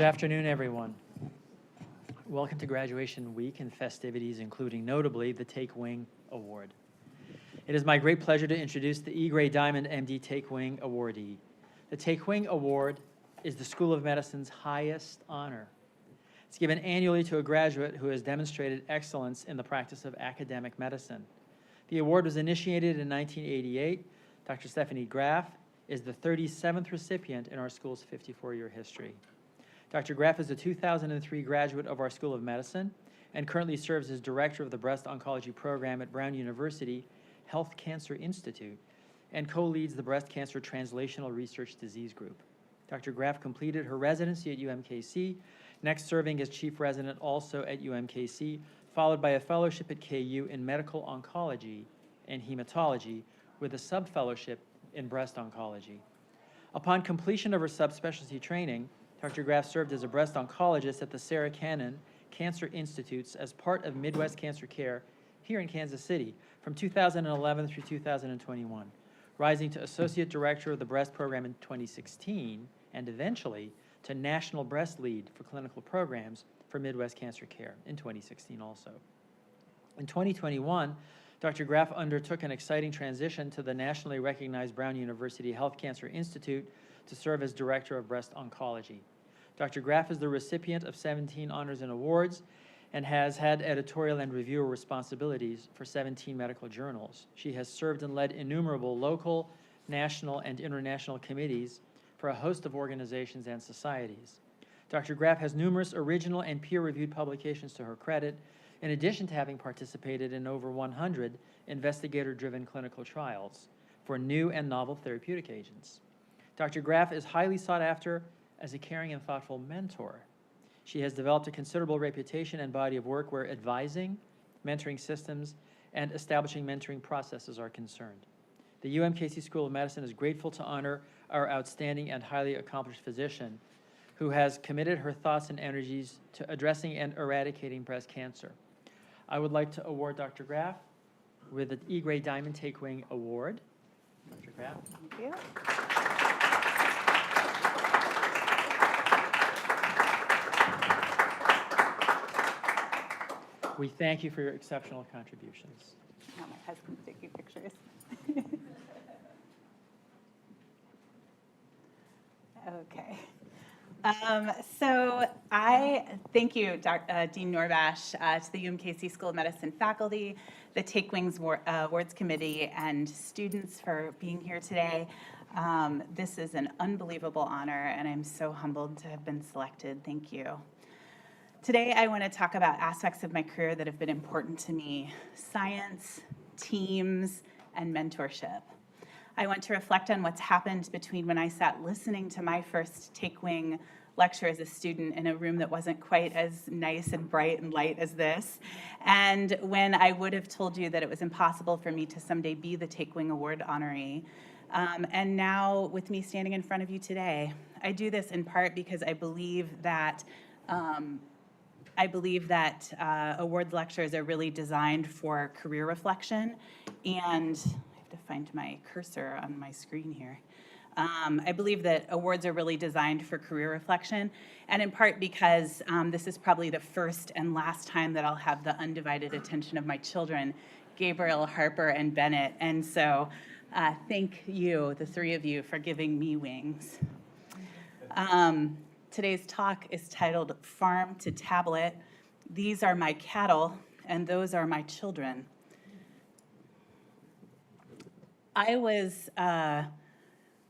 Good afternoon, everyone. Welcome to graduation week and festivities, including notably the Take Wing Award. It is my great pleasure to introduce the E. Gray Dimond MD Take Wing awardee. The Take Wing Award is the School of Medicine's highest honor. It's given annually to a graduate who has demonstrated excellence in the practice of academic medicine. The award was initiated in 1988. Dr. Stephanie Graff is the 37th recipient in our school's 54-year history. Dr. Graff is a 2003 graduate of our School of Medicine and currently serves as director of the Breast Oncology Program at Brown University Health Cancer Institute and co-leads the Breast Cancer Translational Research Disease Group. Dr. Graff completed her residency at UMKC, next serving as chief resident also at UMKC, followed by a fellowship at KU in medical oncology and hematology with a subfellowship in breast oncology. Upon completion of her subspecialty training, Dr. Graff served as a breast oncologist at the Sarah Cannon Cancer Institutes as part of Midwest Cancer Care here in Kansas City from 2011 through 2021, rising to Associate Director of the Breast Program in 2016 and eventually to National Breast Lead for Clinical Programs for Midwest Cancer Care in 2016 also. In 2021, Dr. Graff undertook an exciting transition to the nationally recognized Brown University Health Cancer Institute to serve as Director of Breast Oncology. Dr. Graff is the recipient of 17 honors and awards and has had editorial and reviewer responsibilities for 17 medical journals. She has served and led innumerable local, national, and international committees for a host of organizations and societies. Dr. Graff has numerous original and peer-reviewed publications to her credit, in addition to having participated in over 100 investigator-driven clinical trials for new and novel therapeutic agents. Dr. Graff is highly sought after as a caring and thoughtful mentor. She has developed a considerable reputation and body of work where advising, mentoring systems, and establishing mentoring processes are concerned. The UMKC School of Medicine is grateful to honor our outstanding and highly accomplished physician who has committed her thoughts and energies to addressing and eradicating breast cancer. I would like to award Dr. Graff with the E. Gray Dimond Take Wing Award. Dr. Graff. Thank you. We thank you for your exceptional contributions. Now my husband's taking pictures. Okay. So I thank you, Dean Norbash, to the UMKC School of Medicine faculty, the Take Wings Awards Committee, and students for being here today. This is an unbelievable honor, and I'm so humbled to have been selected. Thank you. Today, I want to talk about aspects of my career that have been important to me: science, teams, and mentorship. I want to reflect on what's happened between when I sat listening to my first Take Wing lecture as a student in a room that wasn't quite as nice and bright and light as this, and when I would have told you that it was impossible for me to someday be the Take Wing Award honoree. And now, with me standing in front of you today, I do this in part because I believe that awards lectures are really designed for career reflection, and I have to find my cursor on my screen here. I believe that awards are really designed for career reflection, and in part because this is probably the first and last time that I'll have the undivided attention of my children, Gabriel, Harper, and Bennett, and so thank you, the three of you, for giving me wings. Today's talk is titled Farm to Tablet. These are my cattle, and those are my children. I was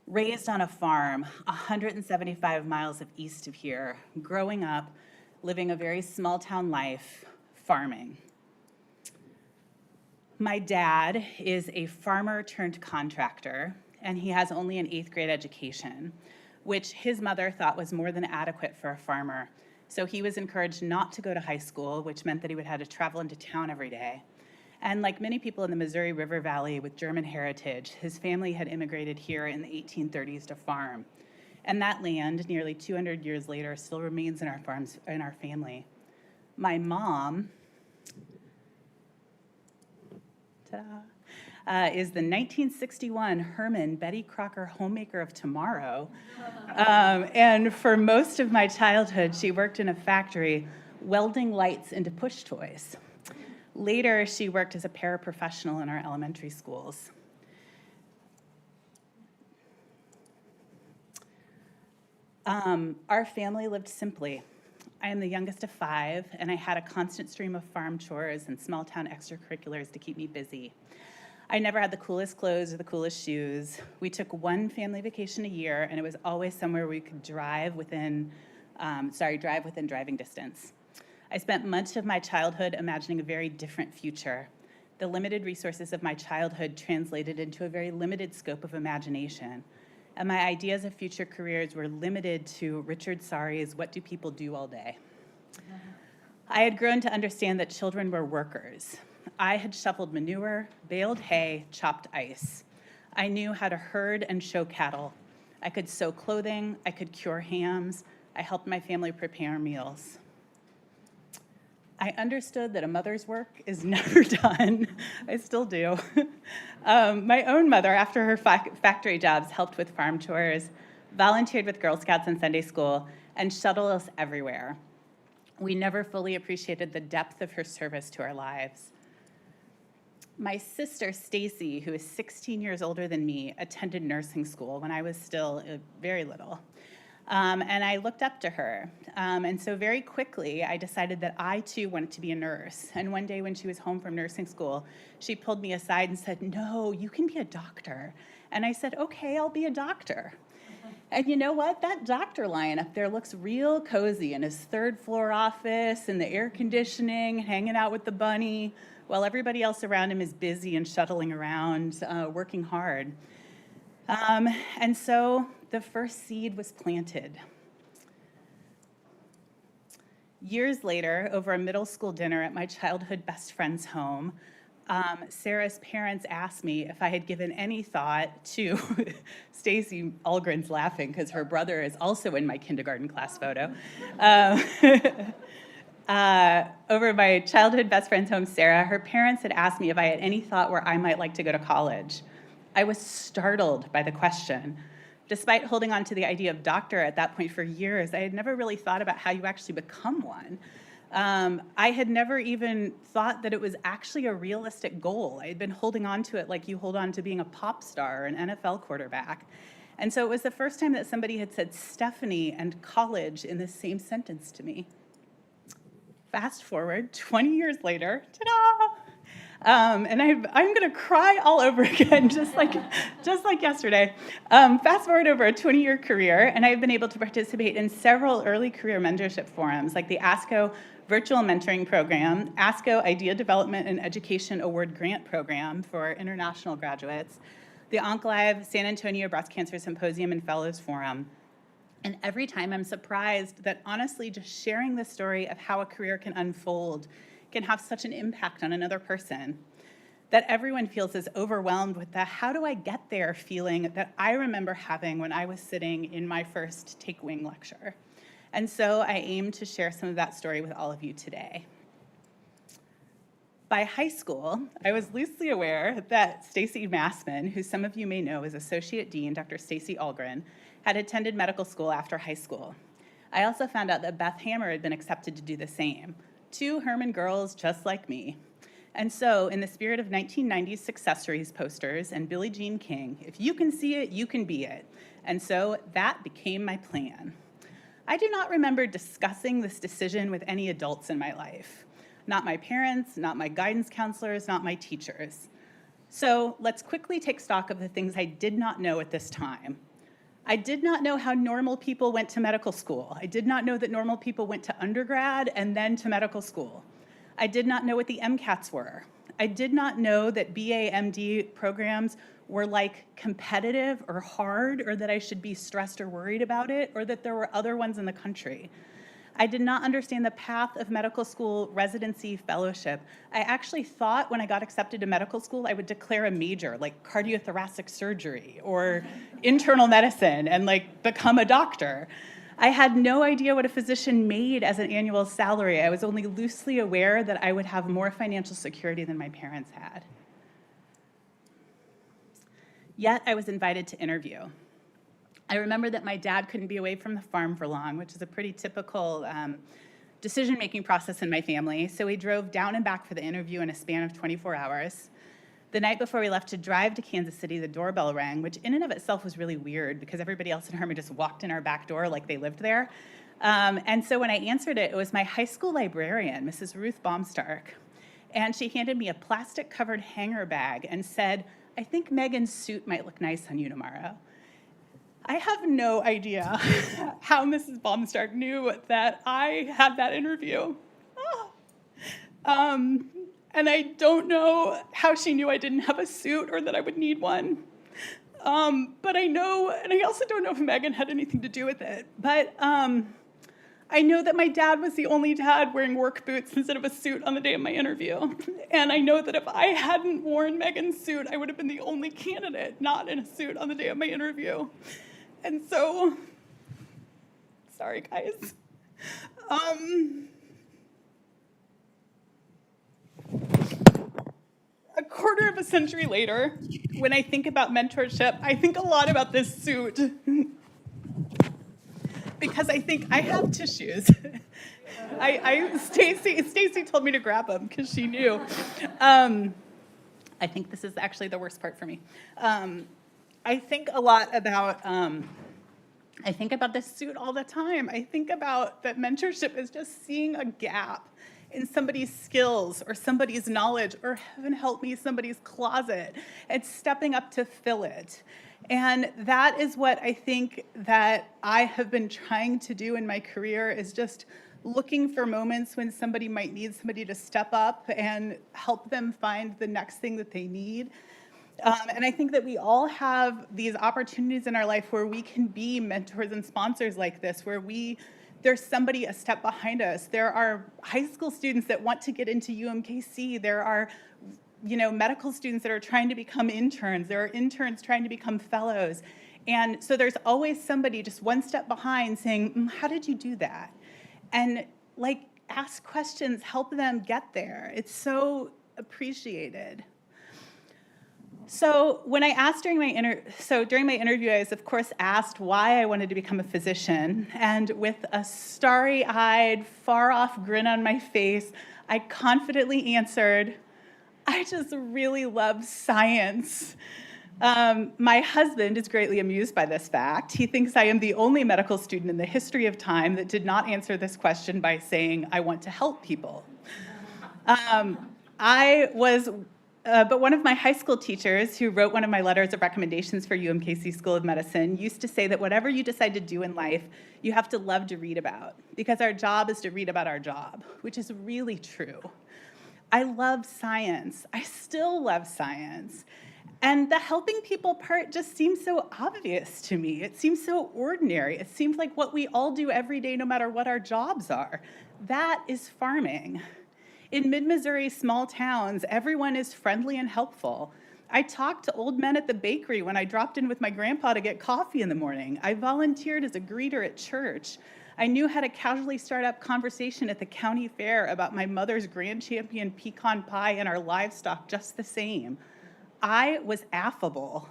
raised on a farm 175 miles east of here, growing up, living a very small town life, farming. My dad is a farmer turned contractor, and he has only an 8th grade education, which his mother thought was more than adequate for a farmer. So he was encouraged not to go to high school, which meant that he would have to travel into town every day. And like many people in the Missouri River Valley with German heritage, his family had immigrated here in the 1830s to farm. And that land, nearly 200 years later, still remains in our family. My mom, is the 1961 Herman Betty Crocker Homemaker of Tomorrow. And for most of my childhood, she worked in a factory welding lights into push toys. Later, she worked as a paraprofessional in our elementary schools. Our family lived simply. I am the youngest of 5, and I had a constant stream of farm chores and small town extracurriculars to keep me busy. I never had the coolest clothes or the coolest shoes. We took one family vacation a year, and it was always somewhere we could drive within driving distance. I spent much of my childhood imagining a very different future. The limited resources of my childhood translated into a very limited scope of imagination. And my ideas of future careers were limited to Richard Sari's What Do People Do All Day? I had grown to understand that children were workers. I had shoveled manure, baled hay, chopped ice. I knew how to herd and show cattle. I could sew clothing, I could cure hams, I helped my family prepare meals. I understood that a mother's work is never done. I still do. My own mother, after her factory jobs, helped with farm chores, volunteered with Girl Scouts and Sunday school, and shuttled us everywhere. We never fully appreciated the depth of her service to our lives. My sister, Stacy, who is 16 years older than me, attended nursing school when I was still very little. And I looked up to her. And so very quickly, I decided that I, too, wanted to be a nurse. And one day when she was home from nursing school, she pulled me aside and said, "No, you can be a doctor." And I said, "Okay, I'll be a doctor." And you know what? That doctor lion up there looks real cozy in his third-floor office, in the air conditioning, hanging out with the bunny, while everybody else around him is busy and shuttling around, working hard. And so the first seed was planted. Years later, over a middle school dinner at my childhood best friend's home, Sarah's parents asked me if I had given any thought to, Stacy Algren's laughing because her brother is also in my kindergarten class photo. Over my childhood best friend's home, Sarah, her parents had asked me if I had any thought where I might like to go to college. I was startled by the question. Despite holding on to the idea of doctor at that point for years, I had never really thought about how you actually become one. I had never even thought that it was actually a realistic goal. I had been holding on to it like you hold on to being a pop star or an NFL quarterback. And so it was the first time that somebody had said Stephanie and college in the same sentence to me. Fast forward 20 years later, ta-da! And I'm going to cry all over again, just like yesterday. Fast forward over a 20-year career, and I've been able to participate in several early career mentorship forums, like the ASCO Virtual Mentoring Program, ASCO Idea Development and Education Award Grant Program for international graduates, the OncLive San Antonio Breast Cancer Symposium and Fellows Forum. And every time I'm surprised that honestly just sharing the story of how a career can unfold can have such an impact on another person, that everyone feels as overwhelmed with the how do I get there feeling that I remember having when I was sitting in my first Take Wing lecture. And so I aim to share some of that story with all of you today. By high school, I was loosely aware that Stacy Massman, who some of you may know as Associate Dean Dr. Stacy Algren, had attended medical school after high school. I also found out that Beth Hammer had been accepted to do the same. 2 Herman girls just like me. And so, in the spirit of 1990s Successories posters and Billie Jean King, if you can see it, you can be it. And so that became my plan. I do not remember discussing this decision with any adults in my life. Not my parents, not my guidance counselors, not my teachers. So let's quickly take stock of the things I did not know at this time. I did not know how normal people went to medical school. I did not know that normal people went to undergrad and then to medical school. I did not know what the MCATs were. I did not know that BA, MD programs were like competitive or hard, or that I should be stressed or worried about it, or that there were other ones in the country. I did not understand the path of medical school residency fellowship. I actually thought when I got accepted to medical school, I would declare a major like cardiothoracic surgery or internal medicine and like become a doctor. I had no idea what a physician made as an annual salary. I was only loosely aware that I would have more financial security than my parents had. Yet I was invited to interview. I remember that my dad couldn't be away from the farm for long, which is a pretty typical decision-making process in my family. So we drove down and back for the interview in a span of 24 hours. The night before we left to drive to Kansas City, the doorbell rang, which in and of itself was really weird because everybody else in Herman just walked in our back door like they lived there. And so when I answered it, it was my high school librarian, Mrs. Ruth Baumstark. And she handed me a plastic-covered hanger bag and said, "I think Megan's suit might look nice on you tomorrow." I have no idea how Mrs. Baumstark knew that I had that interview. And I don't know how she knew I didn't have a suit or that I would need one. But I know, and I also don't know if Megan had anything to do with it, but I know that my dad was the only dad wearing work boots instead of a suit on the day of my interview. And I know that if I hadn't worn Megan's suit, I would have been the only candidate not in a suit on the day of my interview. And so, sorry guys. A quarter of a century later, when I think about mentorship, I think a lot about this suit. Because I think I have tissues. Stacy told me to grab them because she knew. I think this is actually the worst part for me. I think a lot about, I think about this suit all the time. I think about that mentorship is just seeing a gap in somebody's skills or somebody's knowledge or, heaven help me, somebody's closet and stepping up to fill it. And that is what I think that I have been trying to do in my career, is just looking for moments when somebody might need somebody to step up and help them find the next thing that they need. And I think that we all have these opportunities in our life where we can be mentors and sponsors like this, where there's somebody a step behind us. There are high school students that want to get into UMKC. There are medical students that are trying to become interns. There are interns trying to become fellows. And so there's always somebody just one step behind saying, how did you do that? And ask questions, help them get there. It's so appreciated. So when I asked during my interview, I was of course asked why I wanted to become a physician. And with a starry-eyed, far-off grin on my face, I confidently answered, I just really love science. My husband is greatly amused by this fact. He thinks I am the only medical student in the history of time that did not answer this question by saying, I want to help people. But one of my high school teachers, who wrote one of my letters of recommendations for UMKC School of Medicine, used to say that whatever you decide to do in life, you have to love to read about, because our job is to read about our job, which is really true. I love science. I still love science. And the helping people part just seems so obvious to me. It seems so ordinary. It seems like what we all do every day, no matter what our jobs are. That is farming. In mid-Missouri small towns, everyone is friendly and helpful. I talked to old men at the bakery when I dropped in with my grandpa to get coffee in the morning. I volunteered as a greeter at church. I knew how to casually start up conversation at the county fair about my mother's Grand Champion pecan pie and our livestock just the same. I was affable.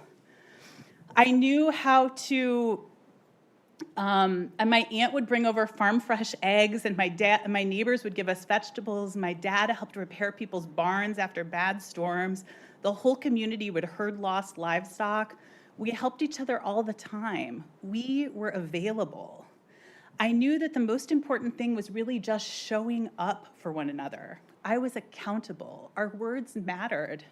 I knew how to, and my aunt would bring over farm fresh eggs, and my neighbors would give us vegetables. My dad helped repair people's barns after bad storms. The whole community would herd lost livestock. We helped each other all the time. We were available. I knew that the most important thing was really just showing up for one another. I was accountable. Our words mattered.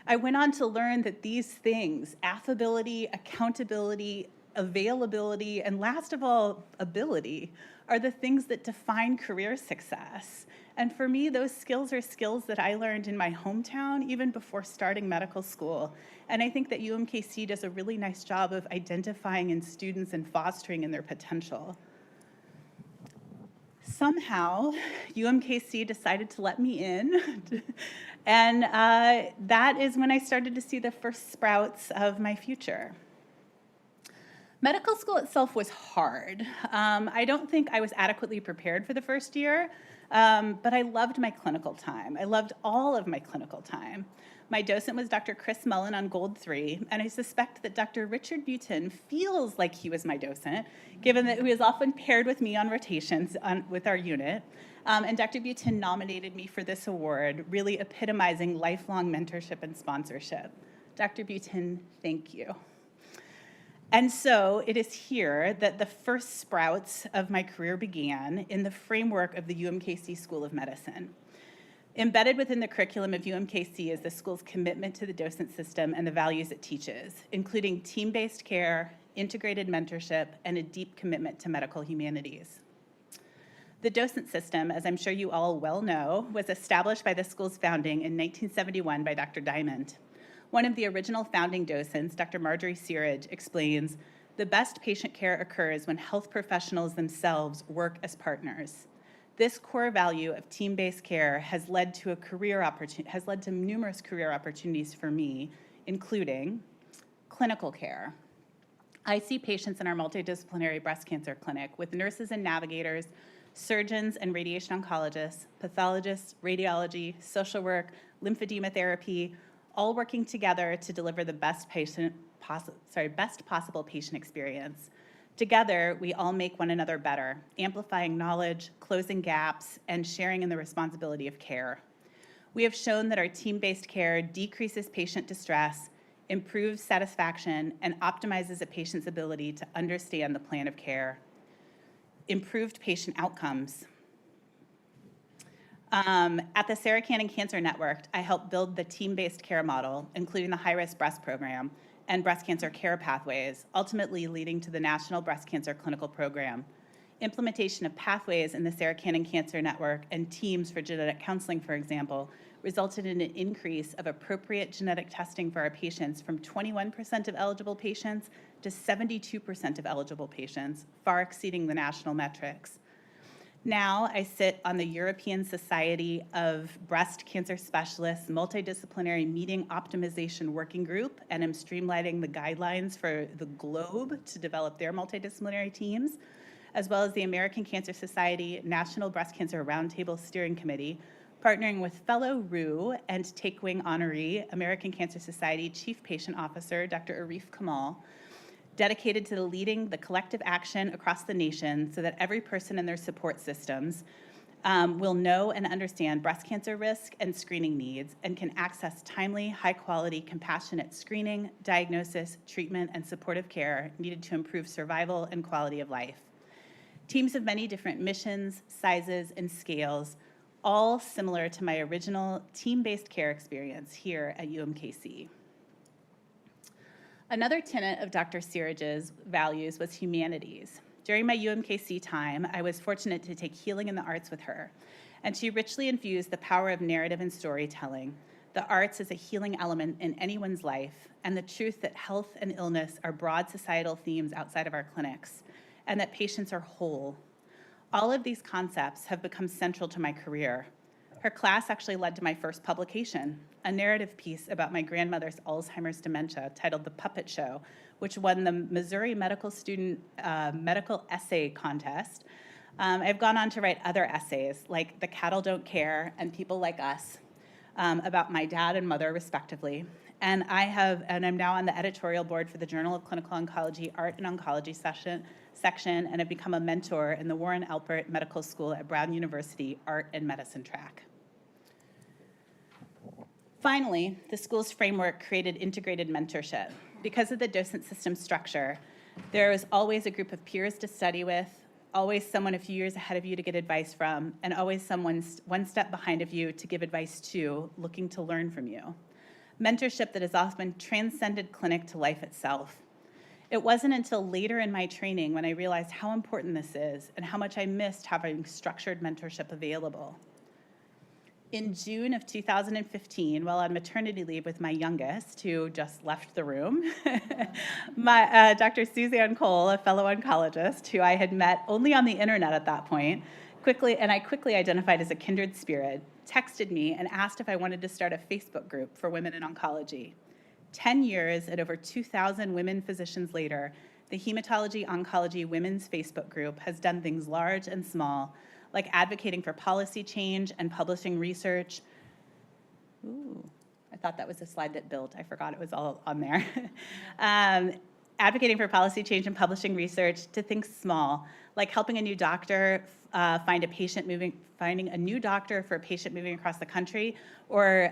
I went on to learn that these things, affability, accountability, availability, and last of all, ability, are the things that define career success. And for me, those skills are skills that I learned in my hometown even before starting medical school. And I think that UMKC does a really nice job of identifying in students and fostering in their potential. Somehow, UMKC decided to let me in, and that is when I started to see the first sprouts of my future. Medical school itself was hard. I don't think I was adequately prepared for the first year. But I loved my clinical time. I loved all of my clinical time. My docent was Dr. Chris Mullen on Gold 3, and I suspect that Dr. Richard Butin feels like he was my docent, given that he was often paired with me on rotations with our unit. And Dr. Butin nominated me for this award, really epitomizing lifelong mentorship and sponsorship. Dr. Butin, thank you. And so it is here that the first sprouts of my career began in the framework of the UMKC School of Medicine. Embedded within the curriculum of UMKC is the school's commitment to the docent system and the values it teaches, including team-based care, integrated mentorship, and a deep commitment to medical humanities. The docent system, as I'm sure you all well know, was established by the school's founding in 1971 by Dr. Dimond. One of the original founding docents, Dr. Marjorie Searage, explains, "The best patient care occurs when health professionals themselves work as partners. This core value of team-based care has led to numerous career opportunities for me, including clinical care. I see patients in our multidisciplinary breast cancer clinic with nurses and navigators, surgeons and radiation oncologists, pathologists, radiology, social work, lymphedema therapy, all working together to deliver the best possible patient experience. Together, we all make one another better, amplifying knowledge, closing gaps, and sharing in the responsibility of care. We have shown that our team-based care decreases patient distress, improves satisfaction, and optimizes a patient's ability to understand the plan of care. Improved patient outcomes. At the Sarah Cannon Cancer Network, I helped build the team-based care model, including the high-risk breast program and breast cancer care pathways, ultimately leading to the National Breast Cancer Clinical Program. Implementation of pathways in the Sarah Cannon Cancer Network and teams for genetic counseling, for example, resulted in an increase of appropriate genetic testing for our patients from 21% of eligible patients to 72% of eligible patients, far exceeding the national metrics. Now I sit on the European Society of Breast Cancer Specialists Multidisciplinary Meeting Optimization Working Group and am streamlining the guidelines for the globe to develop their multidisciplinary teams, as well as the American Cancer Society National Breast Cancer Roundtable Steering Committee, partnering with fellow RU and Take Wing honoree, American Cancer Society Chief Patient Officer, Dr. Arif Kamal, dedicated to leading the collective action across the nation so that every person in their support systems will know and understand breast cancer risk and screening needs and can access timely, high-quality, compassionate screening, diagnosis, treatment, and supportive care needed to improve survival and quality of life. Teams of many different missions, sizes, and scales, all similar to my original team-based care experience here at UMKC. Another tenet of Dr. Searage's values was humanities. During my UMKC time, I was fortunate to take healing in the arts with her, and she richly infused the power of narrative and storytelling, the arts as a healing element in anyone's life, and the truth that health and illness are broad societal themes outside of our clinics, and that patients are whole. All of these concepts have become central to my career. Her class actually led to my first publication, a narrative piece about my grandmother's Alzheimer's dementia titled The Puppet Show, which won the Missouri Medical Student Medical Essay Contest. I've gone on to write other essays like The Cattle Don't Care and People Like Us about my dad and mother, respectively. And I'm now on the editorial board for the Journal of Clinical Oncology Art and Oncology section, and have become a mentor in the Warren Alpert Medical School at Brown University Art and Medicine track. Finally, the school's framework created integrated mentorship. Because of the docent system structure, there is always a group of peers to study with, always someone a few years ahead of you to get advice from, and always someone one step behind of you to give advice to, looking to learn from you. Mentorship that has often transcended clinic to life itself. It wasn't until later in my training when I realized how important this is and how much I missed having structured mentorship available. In June of 2015, while on maternity leave with my youngest, who just left the room, Dr. Suzanne Cole, a fellow oncologist, who I had met only on the internet at that point, I quickly identified as a kindred spirit, texted me and asked if I wanted to start a Facebook group for women in oncology. 10 years and over 2,000 women physicians later, the Hematology Oncology Women's Facebook group has done things large and small, like advocating for policy change and publishing research. Ooh, I thought that was a slide that built. I forgot it was all on there. Advocating for policy change and publishing research, to think small, like helping a new doctor finding a new doctor for a patient moving across the country, or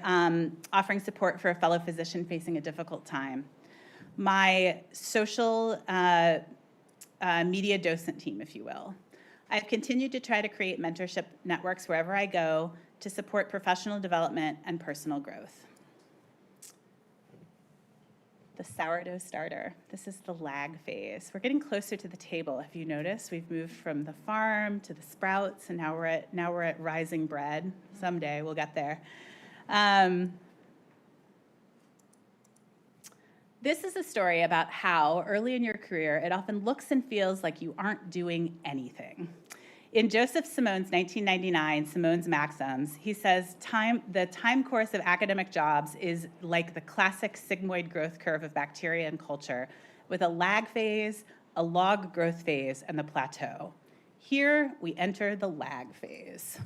offering support for a fellow physician facing a difficult time. My social media docent team, if you will. I've continued to try to create mentorship networks wherever I go to support professional development and personal growth. The sourdough starter. This is the lag phase. We're getting closer to the table. If you notice, we've moved from the farm to the sprouts, and now we're at rising bread. Someday we'll get there. This is a story about how early in your career it often looks and feels like you aren't doing anything. In Joseph Simone's 1999 Simone's Maxims, he says the time course of academic jobs is like the classic sigmoid growth curve of bacteria and culture, with a lag phase, a log growth phase, and the plateau. Here we enter the lag phase.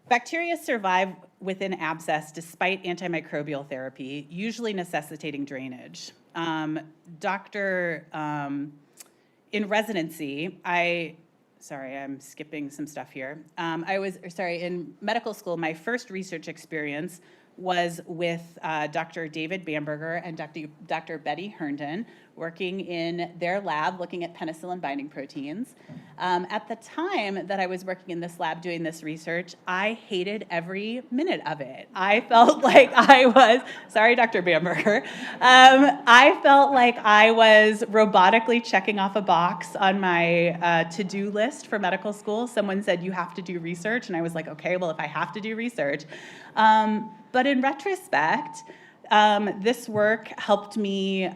Bacteria survive within abscess despite antimicrobial therapy, usually necessitating drainage. In residency, I'm skipping some stuff here. In medical school, my first research experience was with Dr. David Bamberger and Dr. Betty Herndon, working in their lab looking at penicillin binding proteins. At the time that I was working in this lab doing this research, I hated every minute of it. I felt like I was, sorry, Dr. Bamberger, I felt like I was robotically checking off a box on my to-do list for medical school. Someone said, you have to do research, and I was like, okay, well, if I have to do research. But in retrospect, this work helped me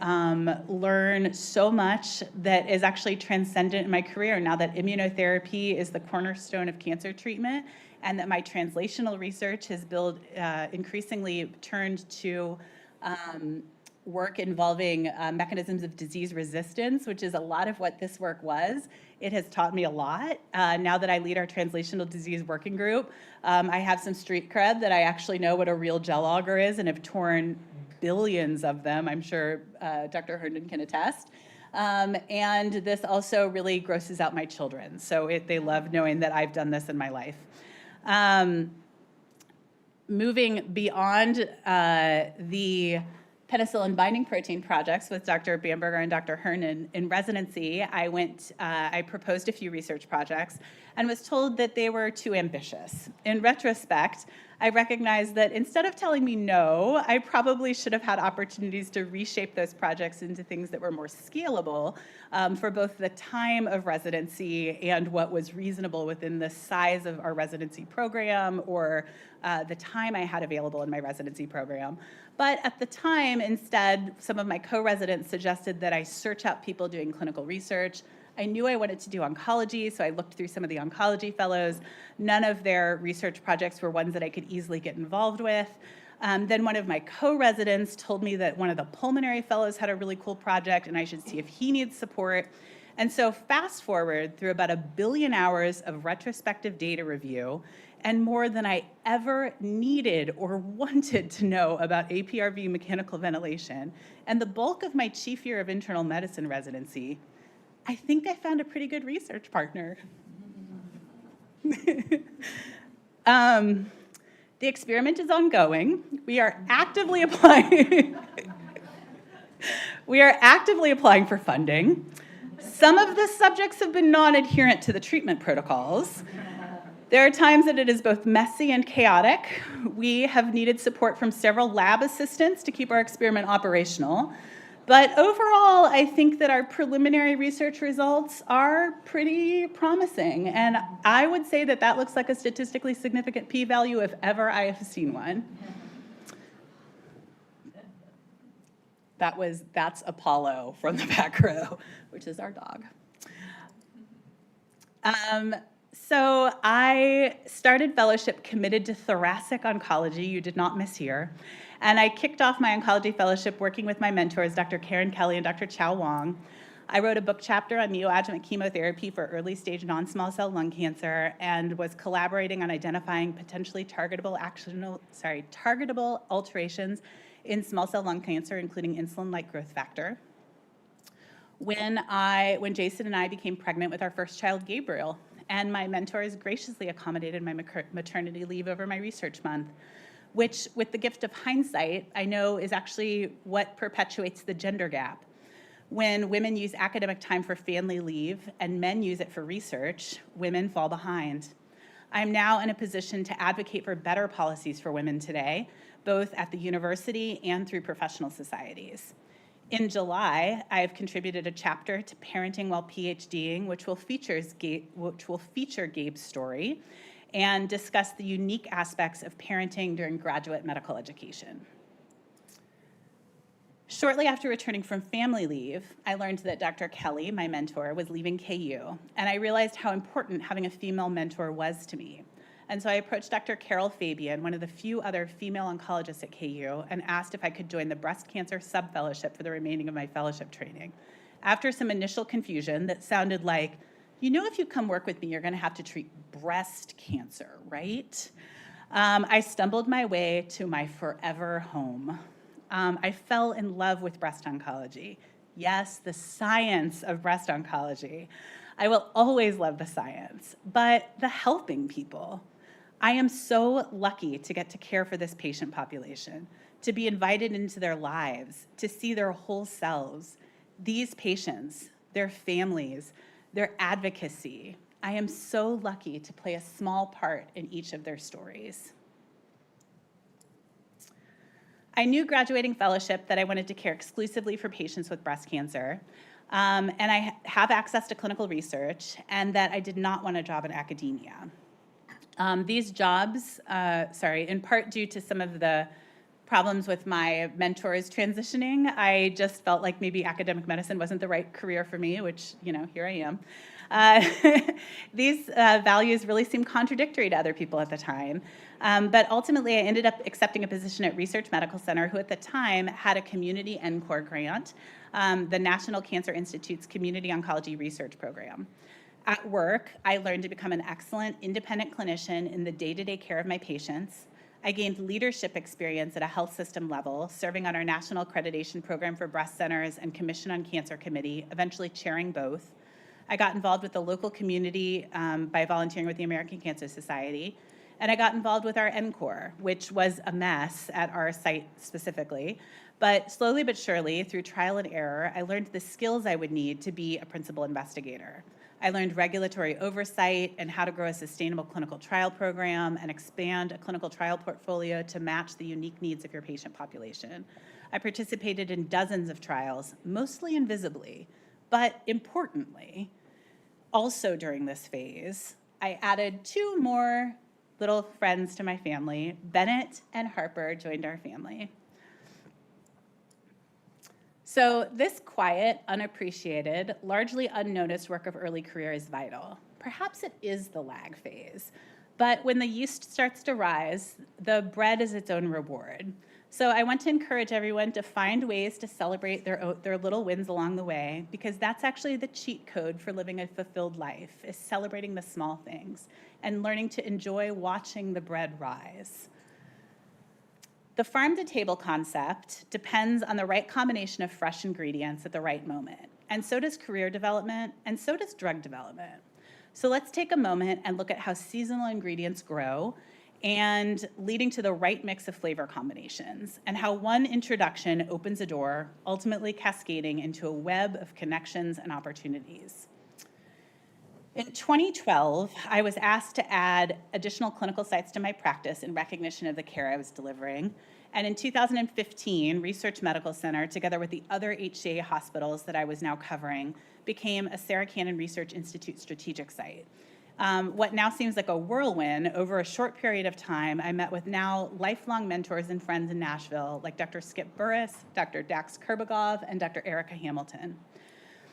learn so much that is actually transcendent in my career now that immunotherapy is the cornerstone of cancer treatment, and that my translational research has increasingly turned to work involving mechanisms of disease resistance, which is a lot of what this work was. It has taught me a lot. Now that I lead our translational disease working group, I have some street cred that I actually know what a real gel auger is and have torn billions of them. I'm sure Dr. Herndon can attest. And this also really grosses out my children. So they love knowing that I've done this in my life. Moving beyond the penicillin binding protein projects with Dr. Bamberger and Dr. Herndon in residency, I proposed a few research projects and was told that they were too ambitious. In retrospect, I recognized that instead of telling me no, I probably should have had opportunities to reshape those projects into things that were more scalable for both the time of residency and what was reasonable within the size of our residency program or the time I had available in my residency program. But at the time, instead, some of my co-residents suggested that I search out people doing clinical research. I knew I wanted to do oncology, so I looked through some of the oncology fellows. None of their research projects were ones that I could easily get involved with. Then one of my co-residents told me that one of the pulmonary fellows had a really cool project and I should see if he needs support. And so fast forward through about 1 billion hours of retrospective data review and more than I ever needed or wanted to know about APRV mechanical ventilation, and the bulk of my chief year of internal medicine residency, I think I found a pretty good research partner. The experiment is ongoing. We are actively applying. We are actively applying for funding. Some of the subjects have been non-adherent to the treatment protocols. There are times that it is both messy and chaotic. We have needed support from several lab assistants to keep our experiment operational. But overall, I think that our preliminary research results are pretty promising. And I would say that that looks like a statistically significant p-value if ever I have seen one. That's Apollo from the back row, which is our dog. So I started fellowship committed to thoracic oncology. You did not miss here. And I kicked off my oncology fellowship working with my mentors, Dr. Karen Kelly and Dr. Chow Wong. I wrote a book chapter on neoadjuvant chemotherapy for early-stage non-small cell lung cancer and was collaborating on identifying potentially targetable alterations in small cell lung cancer, including insulin-like growth factor. When Jason and I became pregnant with our first child, Gabriel, and my mentors graciously accommodated my maternity leave over my research month, which, with the gift of hindsight, I know is actually what perpetuates the gender gap. When women use academic time for family leave and men use it for research, women fall behind. I'm now in a position to advocate for better policies for women today, both at the university and through professional societies. In July, I have contributed a chapter to Parenting While PhDing, which will feature Gabe's story and discuss the unique aspects of parenting during graduate medical education. Shortly after returning from family leave, I learned that Dr. Kelly, my mentor, was leaving KU, and I realized how important having a female mentor was to me. And so I approached Dr. Carol Fabian, one of the few other female oncologists at KU, and asked if I could join the breast cancer sub-fellowship for the remaining of my fellowship training. After some initial confusion that sounded like, if you come work with me, you're gonna have to treat breast cancer, right? I stumbled my way to my forever home. I fell in love with breast oncology. Yes, the science of breast oncology. I will always love the science, but the helping people. I am so lucky to get to care for this patient population, to be invited into their lives, to see their whole selves. These patients, their families, their advocacy. I am so lucky to play a small part in each of their stories. I knew graduating fellowship that I wanted to care exclusively for patients with breast cancer, and I have access to clinical research, and that I did not want a job in academia. These jobs, in part due to some of the problems with my mentors transitioning, I just felt like maybe academic medicine wasn't the right career for me, which, here I am. These values really seemed contradictory to other people at the time. But ultimately, I ended up accepting a position at Research Medical Center, who at the time had a community NCORE grant, the National Cancer Institute's Community Oncology Research Program. At work, I learned to become an excellent independent clinician in the day-to-day care of my patients. I gained leadership experience at a health system level, serving on our National Accreditation Program for Breast Centers and Commission on Cancer Committee, eventually chairing both. I got involved with the local community by volunteering with the American Cancer Society. And I got involved with our NCORE, which was a mess at our site specifically. But slowly but surely, through trial and error, I learned the skills I would need to be a principal investigator. I learned regulatory oversight and how to grow a sustainable clinical trial program and expand a clinical trial portfolio to match the unique needs of your patient population. I participated in dozens of trials, mostly invisibly, but importantly, also during this phase, I added two more little friends to my family. Bennett and Harper joined our family. So this quiet, unappreciated, largely unnoticed work of early career is vital. Perhaps it is the lag phase, but when the yeast starts to rise, the bread is its own reward. So I want to encourage everyone to find ways to celebrate their little wins along the way, because that's actually the cheat code for living a fulfilled life, is celebrating the small things and learning to enjoy watching the bread rise. The farm-to-table concept depends on the right combination of fresh ingredients at the right moment, and so does career development, and so does drug development. So let's take a moment and look at how seasonal ingredients grow and leading to the right mix of flavor combinations, and how one introduction opens a door, ultimately cascading into a web of connections and opportunities. In 2012, I was asked to add additional clinical sites to my practice in recognition of the care I was delivering. And in 2015, Research Medical Center, together with the other HCA hospitals that I was now covering, became a Sarah Cannon Research Institute strategic site. What now seems like a whirlwind, over a short period of time, I met with now lifelong mentors and friends in Nashville, like Dr. Skip Burris, Dr. Dax Kerbagov, and Dr. Erica Hamilton,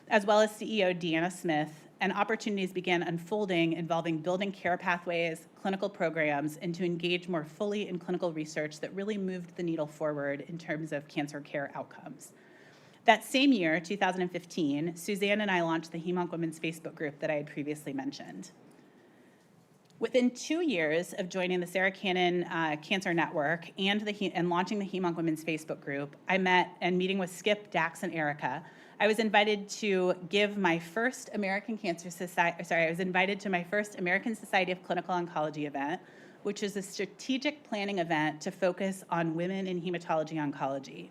as well as CEO Deanna Smith, and opportunities began unfolding involving building care pathways, clinical programs, and to engage more fully in clinical research that really moved the needle forward in terms of cancer care outcomes. That same year, 2015, Suzanne and I launched the HemOnc Women's Facebook group that I had previously mentioned. Within 2 years of joining the Sarah Cannon Cancer Network and launching the HemOnc Women's Facebook group, I met and meeting with Skip, Dax, and Erica, I was invited to give my first American Society of Clinical Oncology event, which is a strategic planning event to focus on women in hematology oncology.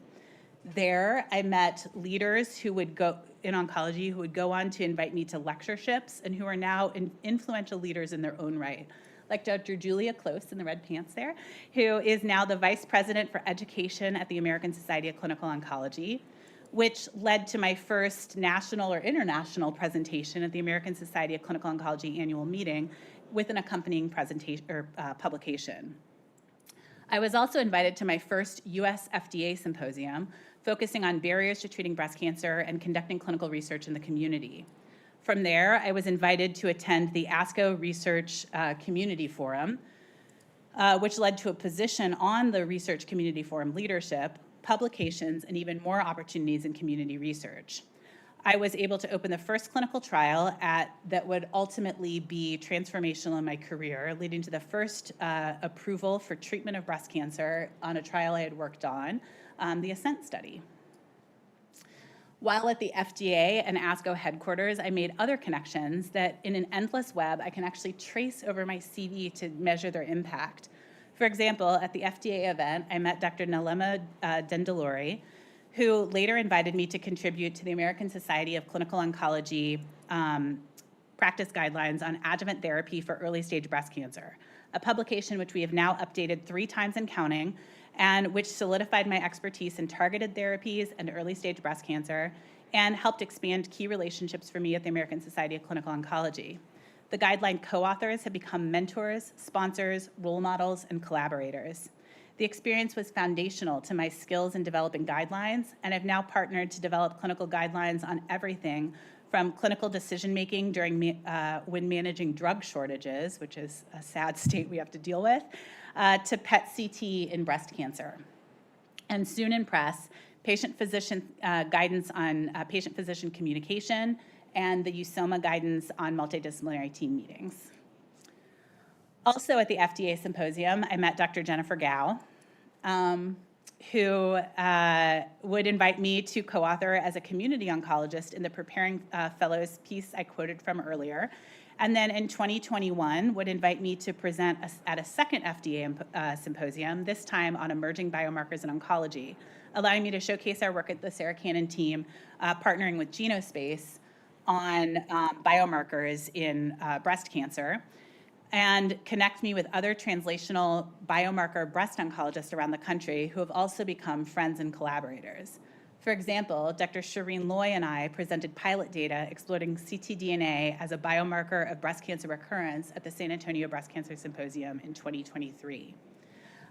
There, I met leaders who would go in oncology who would go on to invite me to lectureships and who are now influential leaders in their own right, like Dr. Julia Close in the red pants there, who is now the Vice President for Education at the American Society of Clinical Oncology, which led to my first national or international presentation at the American Society of Clinical Oncology annual meeting with an accompanying presentation or publication. I was also invited to my first US FDA symposium, focusing on barriers to treating breast cancer and conducting clinical research in the community. From there, I was invited to attend the ASCO Research Community Forum, which led to a position on the Research Community Forum leadership, publications, and even more opportunities in community research. I was able to open the first clinical trial that would ultimately be transformational in my career, leading to the first approval for treatment of breast cancer on a trial I had worked on, the ASCENT study. While at the FDA and ASCO headquarters, I made other connections that in an endless web, I can actually trace over my CV to measure their impact. For example, at the FDA event, I met Dr. Nalema Dendalori, who later invited me to contribute to the American Society of Clinical Oncology practice guidelines on adjuvant therapy for early-stage breast cancer, a publication which we have now updated 3 times and counting, and which solidified my expertise in targeted therapies and early-stage breast cancer, and helped expand key relationships for me at the American Society of Clinical Oncology. The guideline co-authors have become mentors, sponsors, role models, and collaborators. The experience was foundational to my skills in developing guidelines, and I've now partnered to develop clinical guidelines on everything from clinical decision-making during when managing drug shortages, which is a sad state we have to deal with, to PET-CT in breast cancer. And soon in press, patient-physician guidance on patient-physician communication, and the USOMA guidance on multidisciplinary team meetings. Also at the FDA symposium, I met Dr. Jennifer Gao, who would invite me to co-author as a community oncologist in the Preparing Fellows piece I quoted from earlier. And then in 2021, would invite me to present at a second FDA symposium, this time on emerging biomarkers in oncology, allowing me to showcase our work at the Sarah Cannon team, partnering with Genospace on biomarkers in breast cancer, and connect me with other translational biomarker breast oncologists around the country who have also become friends and collaborators. For example, Dr. Shireen Loy and I presented pilot data exploring ctDNA as a biomarker of breast cancer recurrence at the San Antonio Breast Cancer Symposium in 2023.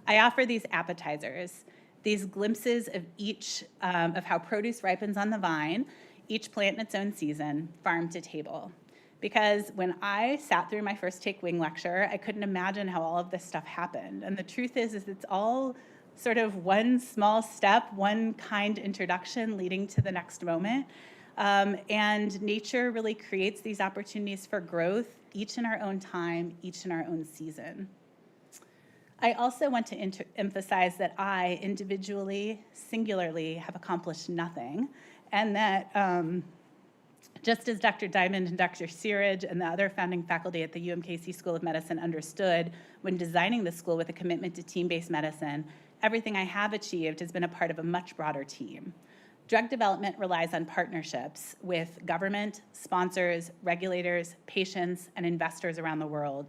I offer these appetizers, these glimpses of each of how produce ripens on the vine, each plant in its own season, farm to table. Because when I sat through my first Take Wing lecture, I couldn't imagine how all of this stuff happened. And the truth is it's all sort of one small step, one kind introduction leading to the next moment. And nature really creates these opportunities for growth, each in our own time, each in our own season. I also want to emphasize that I individually, singularly, have accomplished nothing, and that just as Dr. Dimond and Dr. Searage and the other founding faculty at the UMKC School of Medicine understood when designing the school with a commitment to team-based medicine, everything I have achieved has been a part of a much broader team. Drug development relies on partnerships with government, sponsors, regulators, patients, and investigators around the world.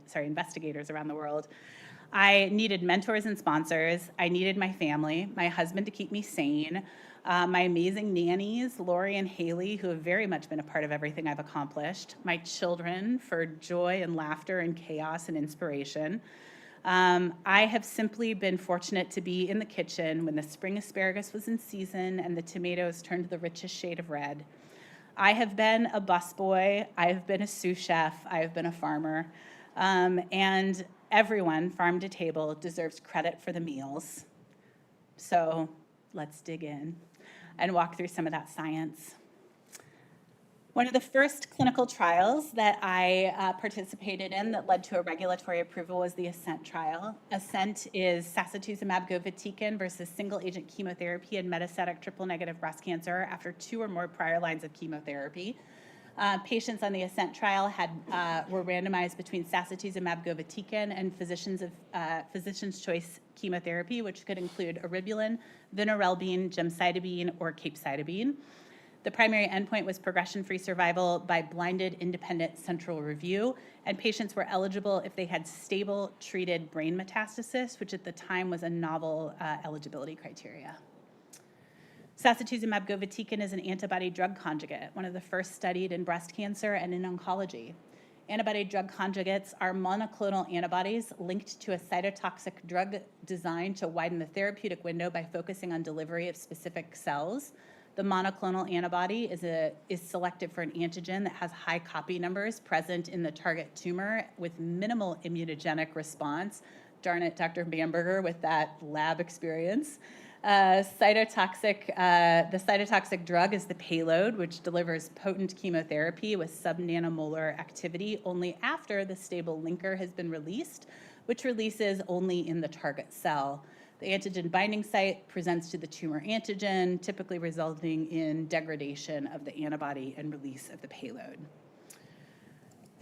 I needed mentors and sponsors. I needed my family, my husband to keep me sane, my amazing nannies, Lori and Haley, who have very much been a part of everything I've accomplished, my children for joy and laughter and chaos and inspiration. I have simply been fortunate to be in the kitchen when the spring asparagus was in season and the tomatoes turned the richest shade of red. I have been a busboy, I have been a sous chef, I have been a farmer, and everyone, farm to table, deserves credit for the meals. So let's dig in. and walk through some of that science. One of the first clinical trials that I participated in that led to a regulatory approval was the ASCENT trial. ASCENT is sacituzumab govitecan versus single-agent chemotherapy in metastatic triple-negative breast cancer after 2 or more prior lines of chemotherapy. Patients on the ASCENT trial were randomized between sacituzumab govitecan and physician's choice chemotherapy, which could include eribulin, vinorelbine, gemcitabine, or capecitabine. The primary endpoint was progression-free survival by blinded independent central review, and patients were eligible if they had stable treated brain metastasis, which at the time was a novel eligibility criteria. Sacituzumab govitecan is an antibody-drug conjugate, one of the first studied in breast cancer and in oncology. Antibody-drug conjugates are monoclonal antibodies linked to a cytotoxic drug designed to widen the therapeutic window by focusing on delivery of specific cells. The monoclonal antibody is selected for an antigen that has high copy numbers present in the target tumor with minimal immunogenic response. Darn it, Dr. Bamberger with that lab experience. The cytotoxic drug is the payload, which delivers potent chemotherapy with subnanomolar activity only after the stable linker has been released, which releases only in the target cell. The antigen binding site presents to the tumor antigen, typically resulting in degradation of the antibody and release of the payload.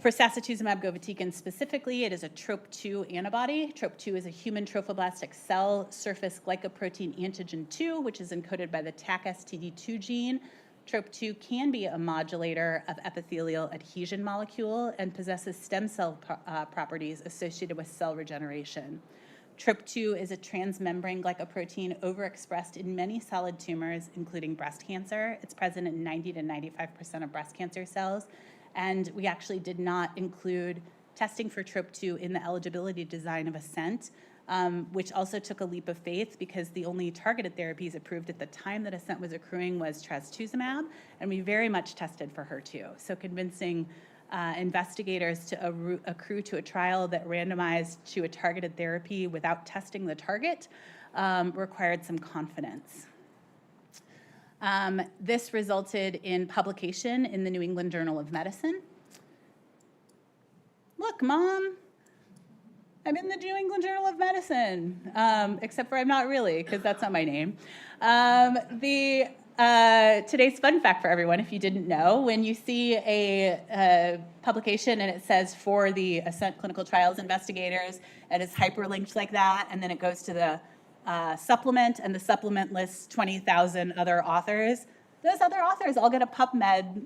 For sacituzumab govitecan specifically, it is a TROP2 antibody. TROP2 is a human trophoblastic cell surface glycoprotein antigen 2, which is encoded by the TAC-STD2 gene. TROP2 can be a modulator of epithelial adhesion molecule and possesses stem cell properties associated with cell regeneration. TROP2 is a transmembrane glycoprotein overexpressed in many solid tumors, including breast cancer. It's present in 90 to 95% of breast cancer cells. And we actually did not include testing for TROP2 in the eligibility design of ASCENT, which also took a leap of faith because the only targeted therapies approved at the time that ASCENT was accruing was trastuzumab, and we very much tested for HER2. So convincing investigators to accrue to a trial that randomized to a targeted therapy without testing the target required some confidence. This resulted in publication in the New England Journal of Medicine. Look, Mom, I'm in the New England Journal of Medicine, except for I'm not really, because that's not my name. Today's fun fact for everyone, if you didn't know, when you see a publication and it says for the ASCENT clinical trials investigators, and it's hyperlinked like that, and then it goes to the supplement, and the supplement lists 20,000 other authors, those other authors all get a PubMed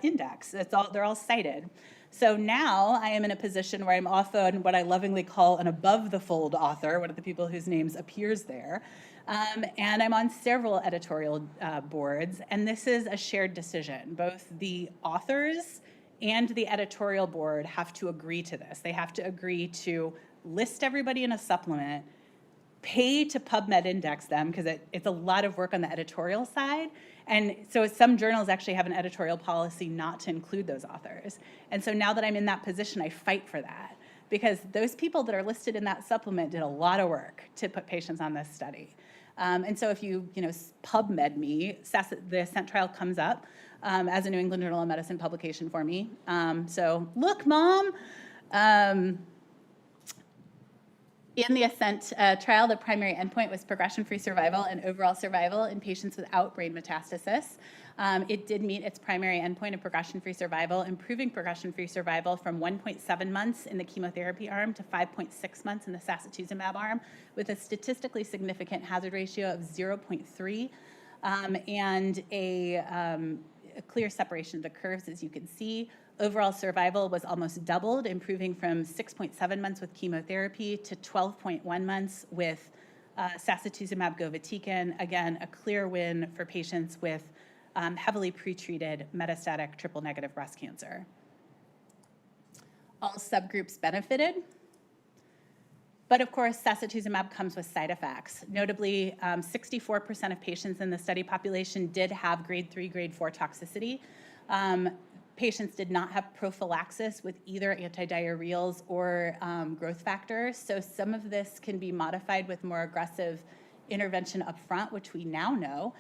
index. They're all cited. So now I am in a position where I'm often what I lovingly call an above-the-fold author, one of the people whose names appears there. And I'm on several editorial boards, and this is a shared decision. Both the authors and the editorial board have to agree to this. They have to agree to list everybody in a supplement, pay to PubMed index them, because it's a lot of work on the editorial side. And so some journals actually have an editorial policy not to include those authors. And so now that I'm in that position, I fight for that, because those people that are listed in that supplement did a lot of work to put patients on this study. And so if you PubMed me, the ASCENT trial comes up as a New England Journal of Medicine publication for me. So look, Mom. In the ASCENT trial, the primary endpoint was progression-free survival and overall survival in patients without brain metastasis. It did meet its primary endpoint of progression-free survival, improving progression-free survival from 1.7 months in the chemotherapy arm to 5.6 months in the sacituzumab arm, with a statistically significant hazard ratio of 0.3 and a clear separation of the curves, as you can see. Overall survival was almost doubled, improving from 6.7 months with chemotherapy to 12.1 months with sacituzumab govitecan. Again, a clear win for patients with heavily pretreated metastatic triple-negative breast cancer. All subgroups benefited. But of course, sacituzumab comes with side effects. Notably, 64% of patients in the study population did have grade 3, grade 4 toxicity. Patients did not have prophylaxis with either antidiarrheals or growth factors. So some of this can be modified with more aggressive intervention up front, which we now know,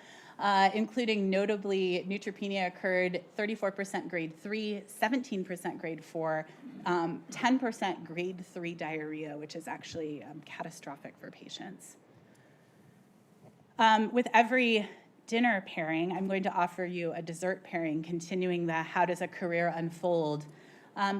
including notably neutropenia occurred 34% grade 3, 17% grade 4, 10% grade 3 diarrhea, which is actually catastrophic for patients. With every dinner pairing, I'm going to offer you a dessert pairing, continuing the how does a career unfold.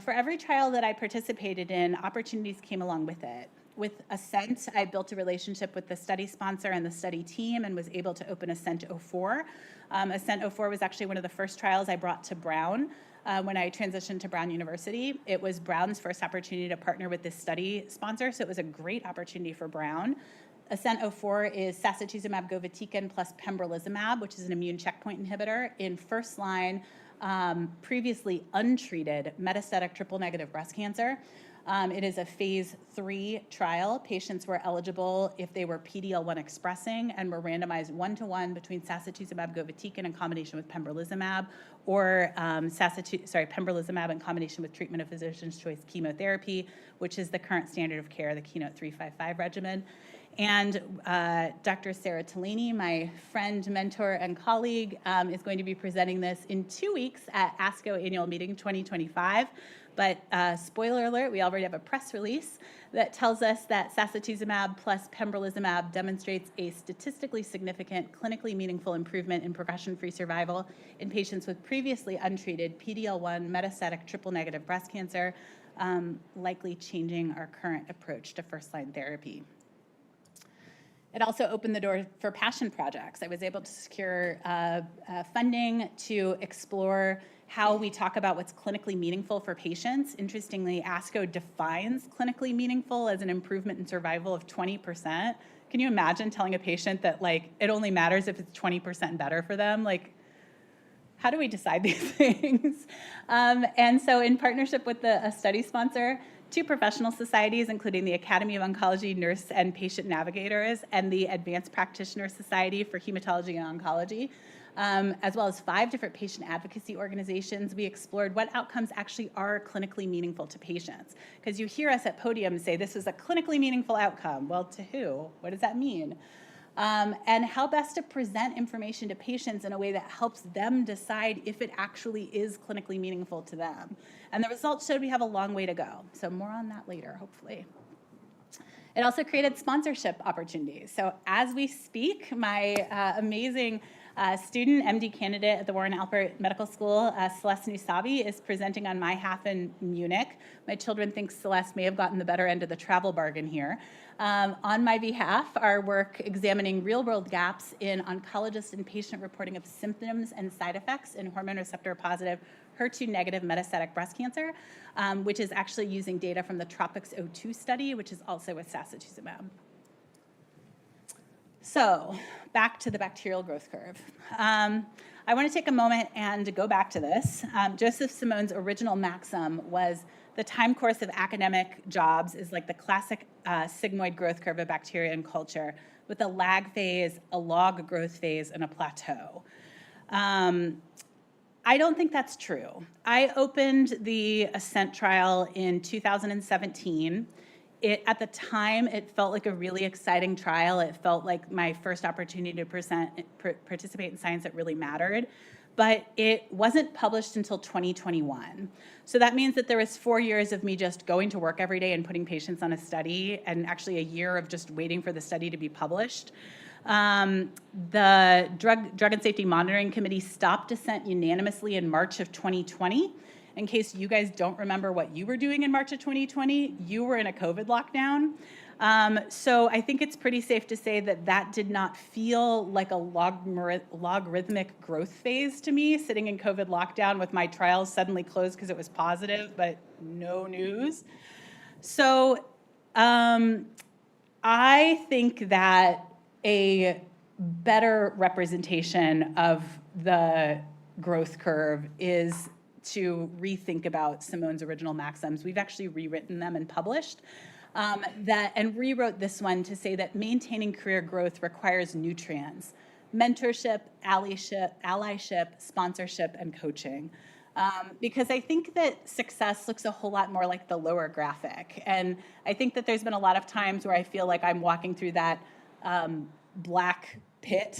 For every trial that I participated in, opportunities came along with it. With Ascent, I built a relationship with the study sponsor and the study team and was able to open Ascent 04. Ascent 04 was actually one of the first trials I brought to Brown when I transitioned to Brown University. It was Brown's first opportunity to partner with this study sponsor, so it was a great opportunity for Brown. Ascent 04 is sacituzumab govitecan plus pembrolizumab, which is an immune checkpoint inhibitor in first-line, previously untreated metastatic triple-negative breast cancer. It is a phase 3 trial. Patients were eligible if they were PD-L1 expressing and were randomized 1-to-1 between sacituzumab govitecan in combination with pembrolizumab or pembrolizumab in combination with treatment of physician's choice chemotherapy, which is the current standard of care, the Keynote 355 regimen. And Dr. Sarah Tellini, my friend, mentor, and colleague, is going to be presenting this in 2 weeks at ASCO Annual Meeting 2025. But spoiler alert, we already have a press release that tells us that sacituzumab plus pembrolizumab demonstrates a statistically significant, clinically meaningful improvement in progression-free survival in patients with previously untreated PD-L1 metastatic triple-negative breast cancer, likely changing our current approach to first-line therapy. It also opened the door for passion projects. I was able to secure funding to explore how we talk about what's clinically meaningful for patients. Interestingly, ASCO defines clinically meaningful as an improvement in survival of 20%. Can you imagine telling a patient that it only matters if it's 20% better for them? How do we decide these things? And so in partnership with a study sponsor, 2 professional societies, including the Academy of Oncology Nurse and Patient Navigators and the Advanced Practitioner Society for Hematology and Oncology, as well as 5 different patient advocacy organizations, we explored what outcomes actually are clinically meaningful to patients. Because you hear us at podiums say this is a clinically meaningful outcome. Well, to who? What does that mean? And how best to present information to patients in a way that helps them decide if it actually is clinically meaningful to them. And the results showed we have a long way to go. So more on that later, hopefully. It also created sponsorship opportunities. So as we speak, my amazing student, MD candidate at the Warren Alpert Medical School, Celeste Nusabi, is presenting on my half in Munich. My children think Celeste may have gotten the better end of the travel bargain here. On my behalf, our work examining real-world gaps in oncologist and patient reporting of symptoms and side effects in hormone receptor-positive, HER2-negative metastatic breast cancer, which is actually using data from the TROPiCS-02 study, which is also with sacituzumab. So back to the bacterial growth curve. I want to take a moment and go back to this. Joseph Simone's original maxim was the time course of academic jobs is like the classic sigmoid growth curve of bacteria and culture, with a lag phase, a log growth phase, and a plateau. I don't think that's true. I opened the Ascent trial in 2017. At the time, it felt like a really exciting trial. It felt like my first opportunity to participate in science that really mattered. But it wasn't published until 2021. So that means that there was 4 years of me just going to work every day and putting patients on a study, and actually a year of just waiting for the study to be published. The Drug and Safety Monitoring Committee stopped Ascent unanimously in March of 2020. In case you guys don't remember what you were doing in March of 2020, you were in a COVID lockdown. So I think it's pretty safe to say that that did not feel like a logarithmic growth phase to me, sitting in COVID lockdown with my trials suddenly closed because it was positive, but no news. So I think that a better representation of the growth curve is to rethink about Simone's original maxims. We've actually rewritten them and published and rewrote this one to say that maintaining career growth requires nutrients: mentorship, allyship, sponsorship, and coaching. Because I think that success looks a whole lot more like the lower graphic. And I think that there's been a lot of times where I feel like I'm walking through that black pit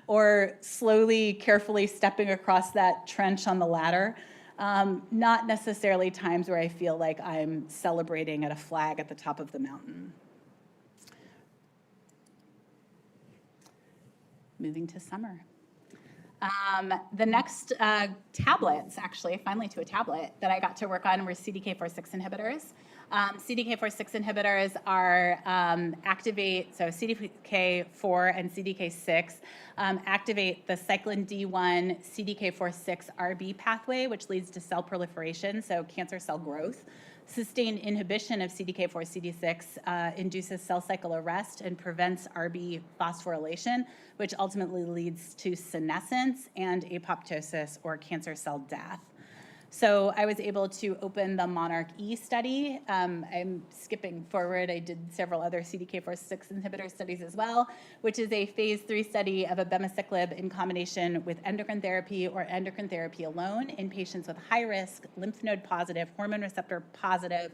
or slowly, carefully stepping across that trench on the ladder. Not necessarily times where I feel like I'm celebrating at a flag at the top of the mountain. Moving to summer. The next tablets, actually, finally to a tablet that I got to work on were CDK4/6 inhibitors. CDK4/6 inhibitors are activate, so CDK4 and CDK6 activate the cyclin D1 CDK4/6 RB pathway, which leads to cell proliferation, so cancer cell growth. Sustained inhibition of CDK4/CD6 induces cell cycle arrest and prevents RB phosphorylation, which ultimately leads to senescence and apoptosis or cancer cell death. So I was able to open the Monarch-E study. I'm skipping forward. I did several other CDK4/6 inhibitor studies as well, which is a phase 3 study of abemaciclib in combination with endocrine therapy or endocrine therapy alone in patients with high-risk, lymph node positive, hormone receptor positive,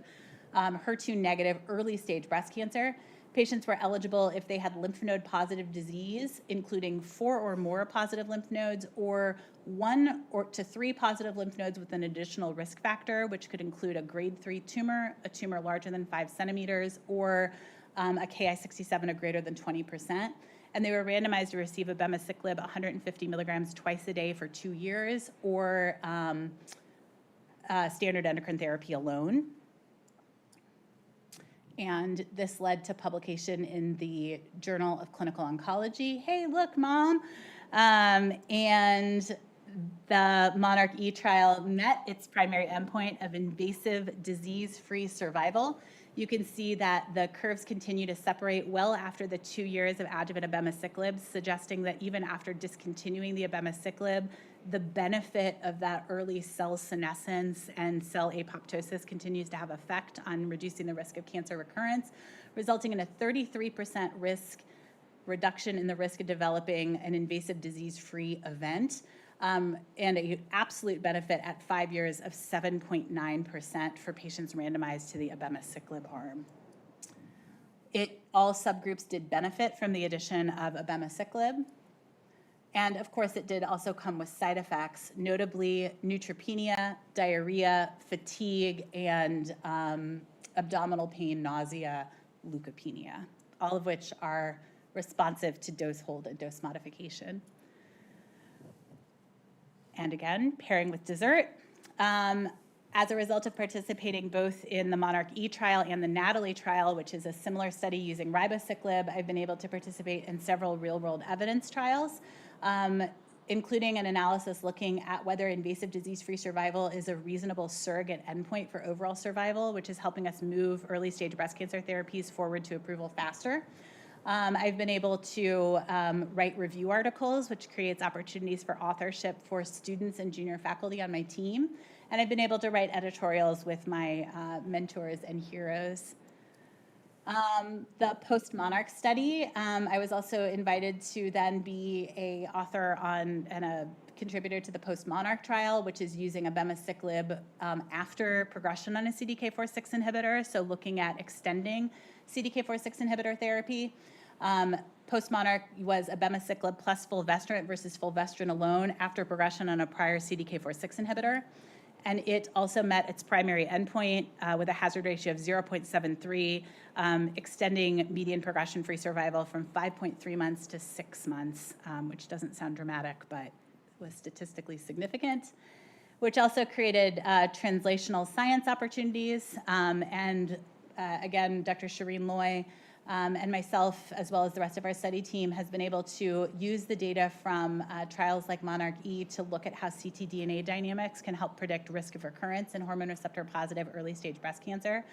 HER2 negative, early stage breast cancer. Patients were eligible if they had lymph node positive disease, including 4 or more positive lymph nodes, or 1 to 3 positive lymph nodes with an additional risk factor, which could include a grade 3 tumor, a tumor larger than 5 centimeters, or a Ki-67 of greater than 20%. And they were randomized to receive abemaciclib 150 milligrams twice a day for 2 years, or standard endocrine therapy alone. And this led to publication in the Journal of Clinical Oncology. Hey, look, Mom. And the Monarch-E trial met its primary endpoint of invasive disease-free survival. You can see that the curves continue to separate well after the 2 years of adjuvant abemaciclib, suggesting that even after discontinuing the abemaciclib, the benefit of that early cell senescence and cell apoptosis continues to have effect on reducing the risk of cancer recurrence, resulting in a 33% risk reduction in the risk of developing an invasive disease-free event, and an absolute benefit at 5 years of 7.9% for patients randomized to the abemaciclib arm. All subgroups did benefit from the addition of abemaciclib. And of course, it did also come with side effects, notably neutropenia, diarrhea, fatigue, and abdominal pain, nausea, leukopenia, all of which are responsive to dose hold and dose modification. And again, pairing with dessert. As a result of participating both in the Monarch-E trial and the NATALEE trial, which is a similar study using ribociclib, I've been able to participate in several real-world evidence trials, including an analysis looking at whether invasive disease-free survival is a reasonable surrogate endpoint for overall survival, which is helping us move early-stage breast cancer therapies forward to approval faster. I've been able to write review articles, which creates opportunities for authorship for students and junior faculty on my team. And I've been able to write editorials with my mentors and heroes. The post-Monarch study, I was also invited to then be an author on and a contributor to the post-Monarch trial, which is using abemaciclib after progression on a CDK4/6 inhibitor, so looking at extending CDK4/6 inhibitor therapy. Post-Monarch was abemaciclib plus fulvestrant versus fulvestrant alone after progression on a prior CDK4/6 inhibitor. And it also met its primary endpoint with a hazard ratio of 0.73, extending median progression-free survival from 5.3 months to 6 months, which doesn't sound dramatic, but was statistically significant, which also created translational science opportunities. Again, Dr. Shireen Loy and myself, as well as the rest of our study team, has been able to use the data from trials like Monarch-E to look at how ctDNA dynamics can help predict risk of recurrence in hormone receptor positive early stage breast cancer.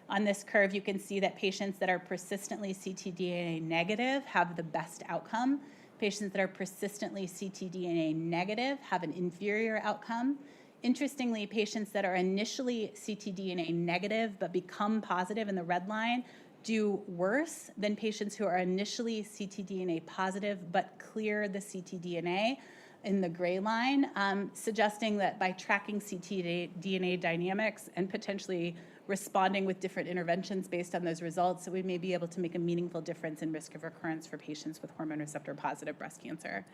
On this curve, you can see that patients that are persistently ctDNA negative have the best outcome. Patients that are persistently ctDNA negative have an inferior outcome. Interestingly, patients that are initially ctDNA negative but become positive in the red line do worse than patients who are initially ctDNA positive but clear the ctDNA in the gray line, suggesting that by tracking ctDNA dynamics and potentially responding with different interventions based on those results, so we may be able to make a meaningful difference in risk of recurrence for patients with hormone receptor-positive breast cancer.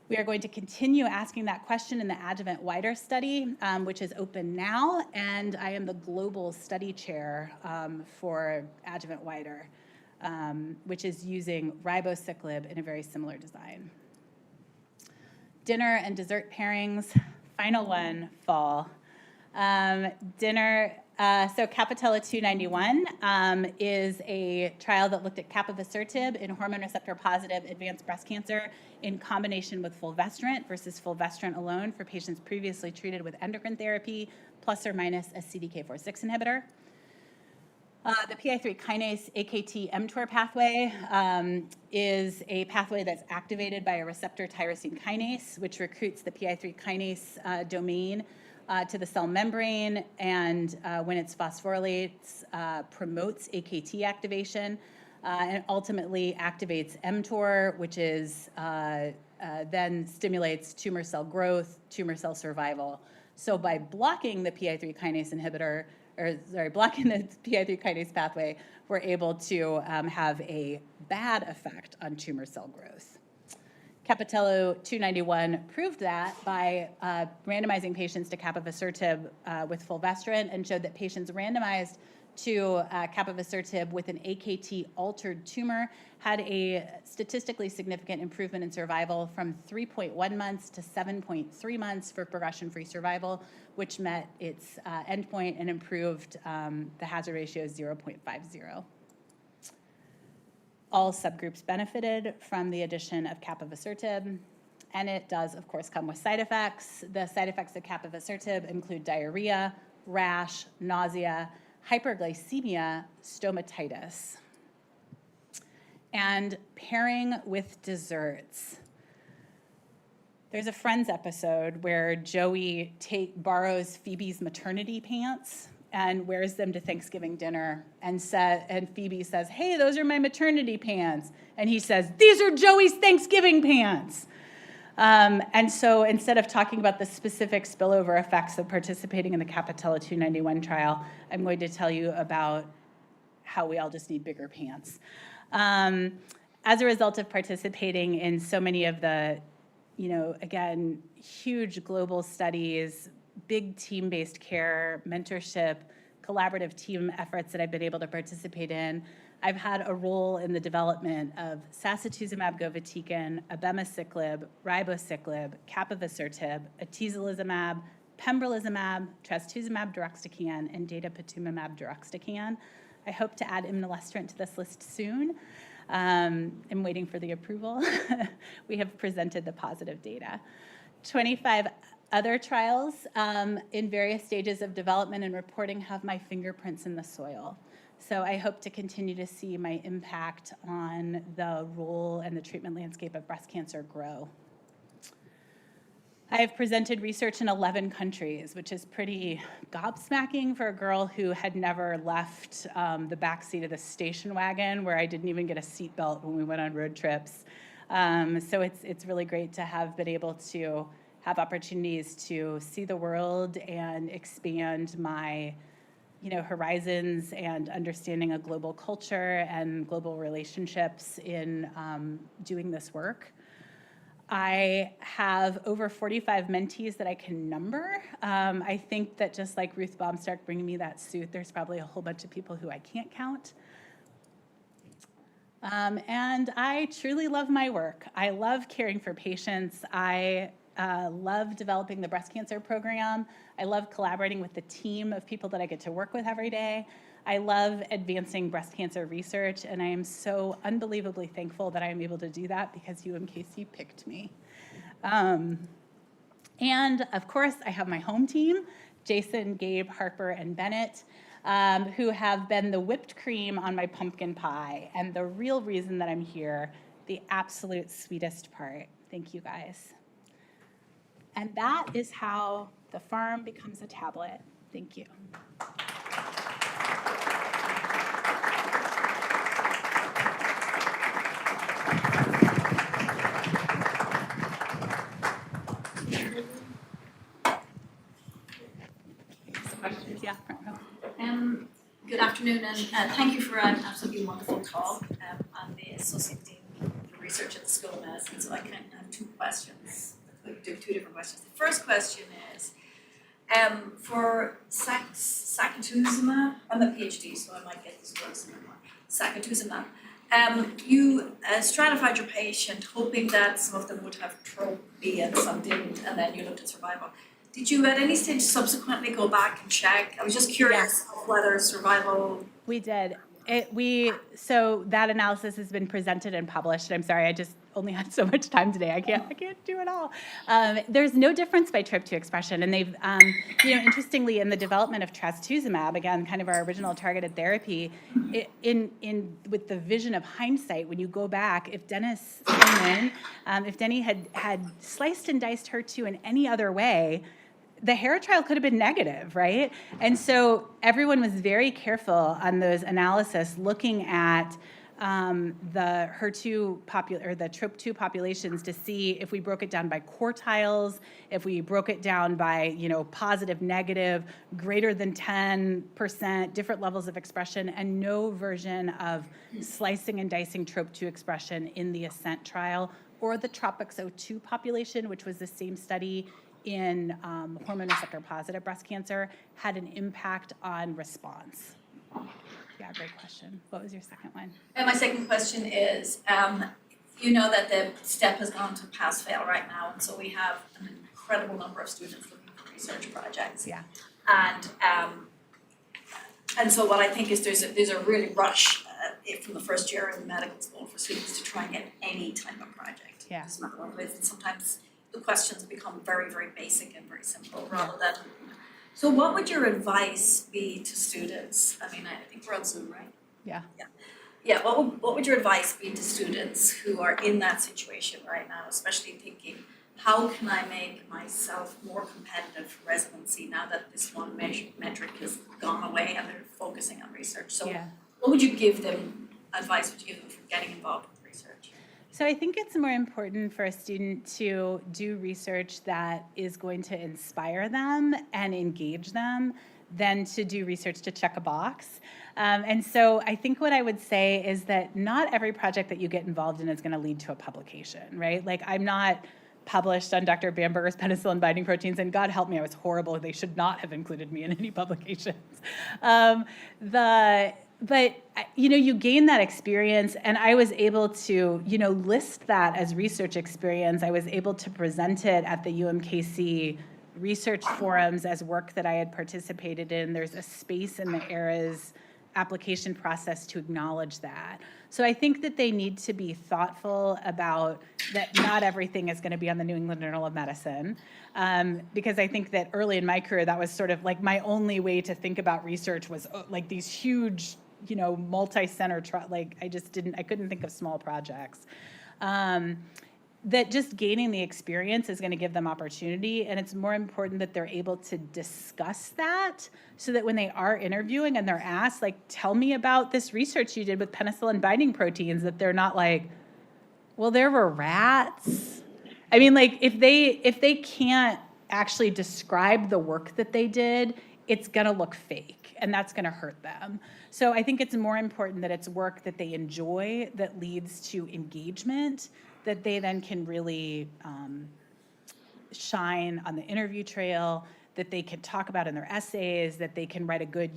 We are going to continue asking that question in the adjuvant WIDER study, which is open now, and I am the global study chair for adjuvant WIDER, which is using ribociclib in a very similar design. Dinner and dessert pairings, final one, fall. So Capitella 291 is a trial that looked at capivasertib in hormone receptor-positive advanced breast cancer in combination with fulvestrant versus fulvestrant alone for patients previously treated with endocrine therapy plus or minus a CDK4/6 inhibitor. The PI3 kinase AKT mTOR pathway is a pathway that's activated by a receptor tyrosine kinase, which recruits the PI3 kinase domain to the cell membrane, and when it's phosphorylates, promotes AKT activation, and ultimately activates mTOR, which is then stimulates tumor cell growth, tumor cell survival. So by blocking the PI3 kinase inhibitor, blocking the PI3 kinase pathway, we're able to have a bad effect on tumor cell growth. Capitello 291 proved that by randomizing patients to capivasertib with fulvestrant and showed that patients randomized to capivasertib with an AKT-altered tumor had a statistically significant improvement in survival from 3.1 months to 7.3 months for progression-free survival, which met its endpoint and improved the hazard ratio 0.50. All subgroups benefited from the addition of capivasertib, and it does, of course, come with side effects. The side effects of capivasertib include diarrhea, rash, nausea, hyperglycemia, stomatitis. And pairing with desserts. There's a Friends episode where Joey borrows Phoebe's maternity pants and wears them to Thanksgiving dinner, and Phoebe says, "Hey, those are my maternity pants." And he says, "These are Joey's Thanksgiving pants." And so instead of talking about the specific spillover effects of participating in the Capitella 291 trial, I'm going to tell you about how we all just need bigger pants. As a result of participating in so many of the, again, huge global studies, big team-based care, mentorship, collaborative team efforts that I've been able to participate in, I've had a role in the development of sacituzumab govitecan, abemaciclib, ribociclib, capivasertib, atezolizumab, pembrolizumab, trastuzumab deruxtecan, and datopotamab deruxtecan. I hope to add imlunestrant to this list soon. I'm waiting for the approval. We have presented the positive data. 25 other trials in various stages of development and reporting have my fingerprints in the soil. So I hope to continue to see my impact on the role and the treatment landscape of breast cancer grow. I have presented research in 11 countries, which is pretty gobsmacking for a girl who had never left the backseat of the station wagon, where I didn't even get a seatbelt when we went on road trips. So it's really great to have been able to have opportunities to see the world and expand my horizons and understanding of global culture and global relationships in doing this work. I have over 45 mentees that I can number. I think that just like Ruth Baumstark bringing me that suit, there's probably a whole bunch of people who I can't count. And I truly love my work. I love caring for patients. I love developing the breast cancer program. I love collaborating with the team of people that I get to work with every day. I love advancing breast cancer research, and I am so unbelievably thankful that I am able to do that because UMKC picked me. And of course, I have my home team, Jason, Gabe, Harper, and Bennett, who have been the whipped cream on my pumpkin pie, and the real reason that I'm here, the absolute sweetest part. Thank you, guys. And that is how the farm becomes a tablet. Thank you. Questions? Yeah, front row. afternoon, and thank you for an absolutely wonderful talk. I'm the Associate Dean for Research at the School of Medicine, so I can have two questions, two different questions. The first question is, for sacituzumab, I'm a PhD, so I might get these words in wrong. Sacituzumab. You stratified your patient hoping that some of them would have trope B and some didn't, and then you looked at survival. Did you at any stage subsequently go back and check? I was just curious of whether survival. We did. So that analysis has been presented and published. I'm sorry, I just only had so much time today. I can't do it all. There's no difference by TRP2 expression, and they've, interestingly, in the development of trastuzumab, again, kind of our original targeted therapy, with the vision of hindsight, when you go back, if Dennis came in, if Denny had sliced and diced HER2 in any other way, the HERA trial could have been negative, right? And so everyone was very careful on those analysis, looking at the HER2 or the TRP2 populations to see if we broke it down by quartiles, if we broke it down by positive, negative, greater than 10%, different levels of expression, and no version of slicing and dicing TRP2 expression in the ASCENT trial or the TROPiCS-02 population, which was the same study in hormone receptor positive breast cancer, had an impact on response. Yeah, great question. What was your second one? And my second question is, you know that the STEP has gone to pass-fail right now, and so we have an incredible number of students looking for research projects. Yeah. And so what I think is there's a really rush from the first year in medical school for students to try and get any type of project. Yeah. It's not one with, and sometimes the questions become very, very basic and very simple rather than. So what would your advice be to students? I mean, I think we're on Zoom, right? Yeah. Yeah, what would your advice be to students who are in that situation right now, especially thinking, how can I make myself more competitive for residency now that this one metric has gone away and they're focusing on research? So what would you give them, advice would you give them for getting involved with research? So I think it's more important for a student to do research that is going to inspire them and engage them than to do research to check a box. And so I think what I would say is that not every project that you get involved in is going to lead to a publication, right? Like, I'm not published on Dr. Bamberger's penicillin binding proteins, and God help me, I was horrible. They should not have included me in any publications. But you gain that experience, and I was able to, list that as research experience. I was able to present it at the UMKC research forums as work that I had participated in. There's a space in the ERA's application process to acknowledge that. So I think that they need to be thoughtful about that not everything is going to be on the New England Journal of Medicine, because I think that early in my career, that was sort of like my only way to think about research was like these huge, multi-center, I couldn't think of small projects. That just gaining the experience is going to give them opportunity, and it's more important that they're able to discuss that so that when they are interviewing and they're asked, like, tell me about this research you did with penicillin binding proteins, that they're not like, well, there were rats. I mean, like, if they can't actually describe the work that they did, it's going to look fake, and that's going to hurt them. So I think it's more important that it's work that they enjoy, that leads to engagement, that they then can really shine on the interview trail, that they can talk about in their essays, that they can write a good,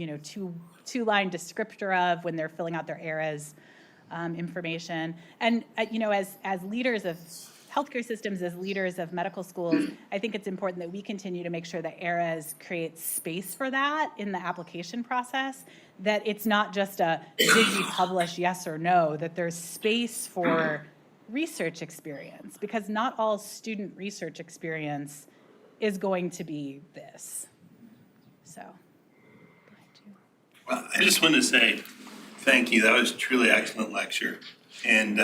two-line descriptor of when they're filling out their ERAs information. And, as leaders of healthcare systems, as leaders of medical schools, I think it's important that we continue to make sure that ERAs create space for that in the application process, that it's not just a, did you publish, yes or no, that there's space for research experience, because not all student research experience is going to be this. So, well, I just want to say thank you. That was truly excellent lecture. And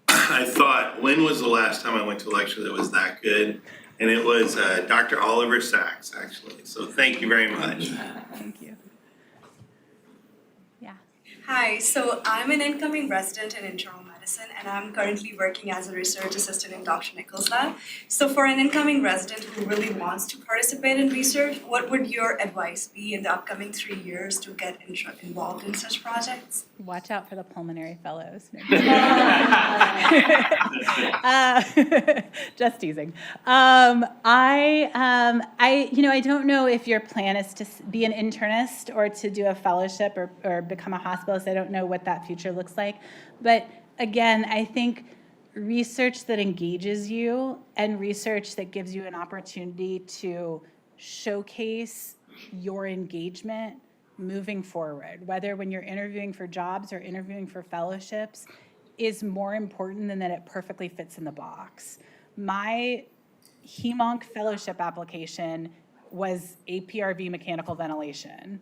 I thought, when was the last time I went to a lecture that was that good? And it was Dr. Oliver Sacks, actually. So thank you very much. Thank you. Yeah. Hi, so I'm an incoming resident in internal medicine, Medicine, and I'm currently working as a research assistant in Dr. Nichols' lab. So for an incoming resident who really wants to participate in research, what would your advice be in the upcoming 3 years to get involved in such projects? Watch out for the pulmonary fellows. Just teasing. I don't know if your plan is to be an internist or to do a fellowship or become a hospitalist. I don't know what that future looks like. But again, I think research that engages you and research that gives you an opportunity to showcase your engagement moving forward, whether when you're interviewing for jobs or interviewing for fellowships, is more important than that it perfectly fits in the box. My HEMONC fellowship application was APRV mechanical ventilation.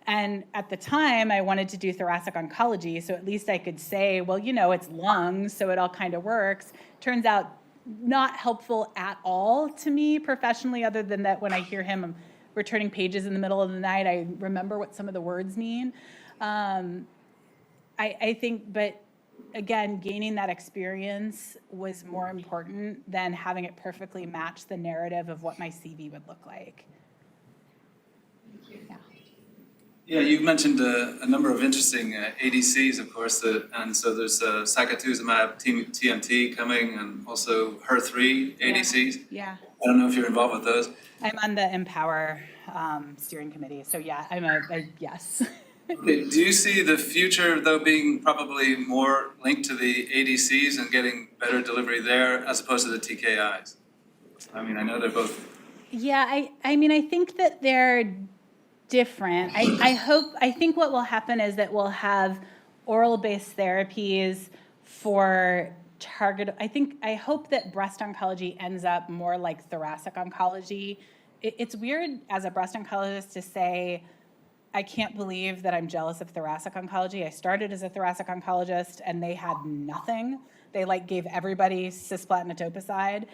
And at the time, I wanted to do thoracic oncology, so at least I could say, well, it's lungs, so it all kind of works. Turns out not helpful at all to me professionally, other than that when I hear him returning pages in the middle of the night, I remember what some of the words mean. I think, but again, gaining that experience was more important than having it perfectly match the narrative of what my CV would look like. Yeah. Yeah, you've mentioned a number of interesting ADCs, of course, and so there's sacituzumab TMT coming, and also HER3 ADCs. Yeah. I don't know if you're involved with those. I'm on the Empower steering committee, so yeah, I'm a yes. Okay. Do you see the future, though, being probably more linked to the ADCs and getting better delivery there as opposed to the TKIs? I mean, I know they're both. Yeah, I think that they're different. I think what will happen is that we'll have oral-based therapies for target. I hope that breast oncology ends up more like thoracic oncology. It's weird as a breast oncologist to say, I can't believe that I'm jealous of thoracic oncology. I started as a thoracic oncologist and they had nothing. They gave everybody cisplatin etoposide,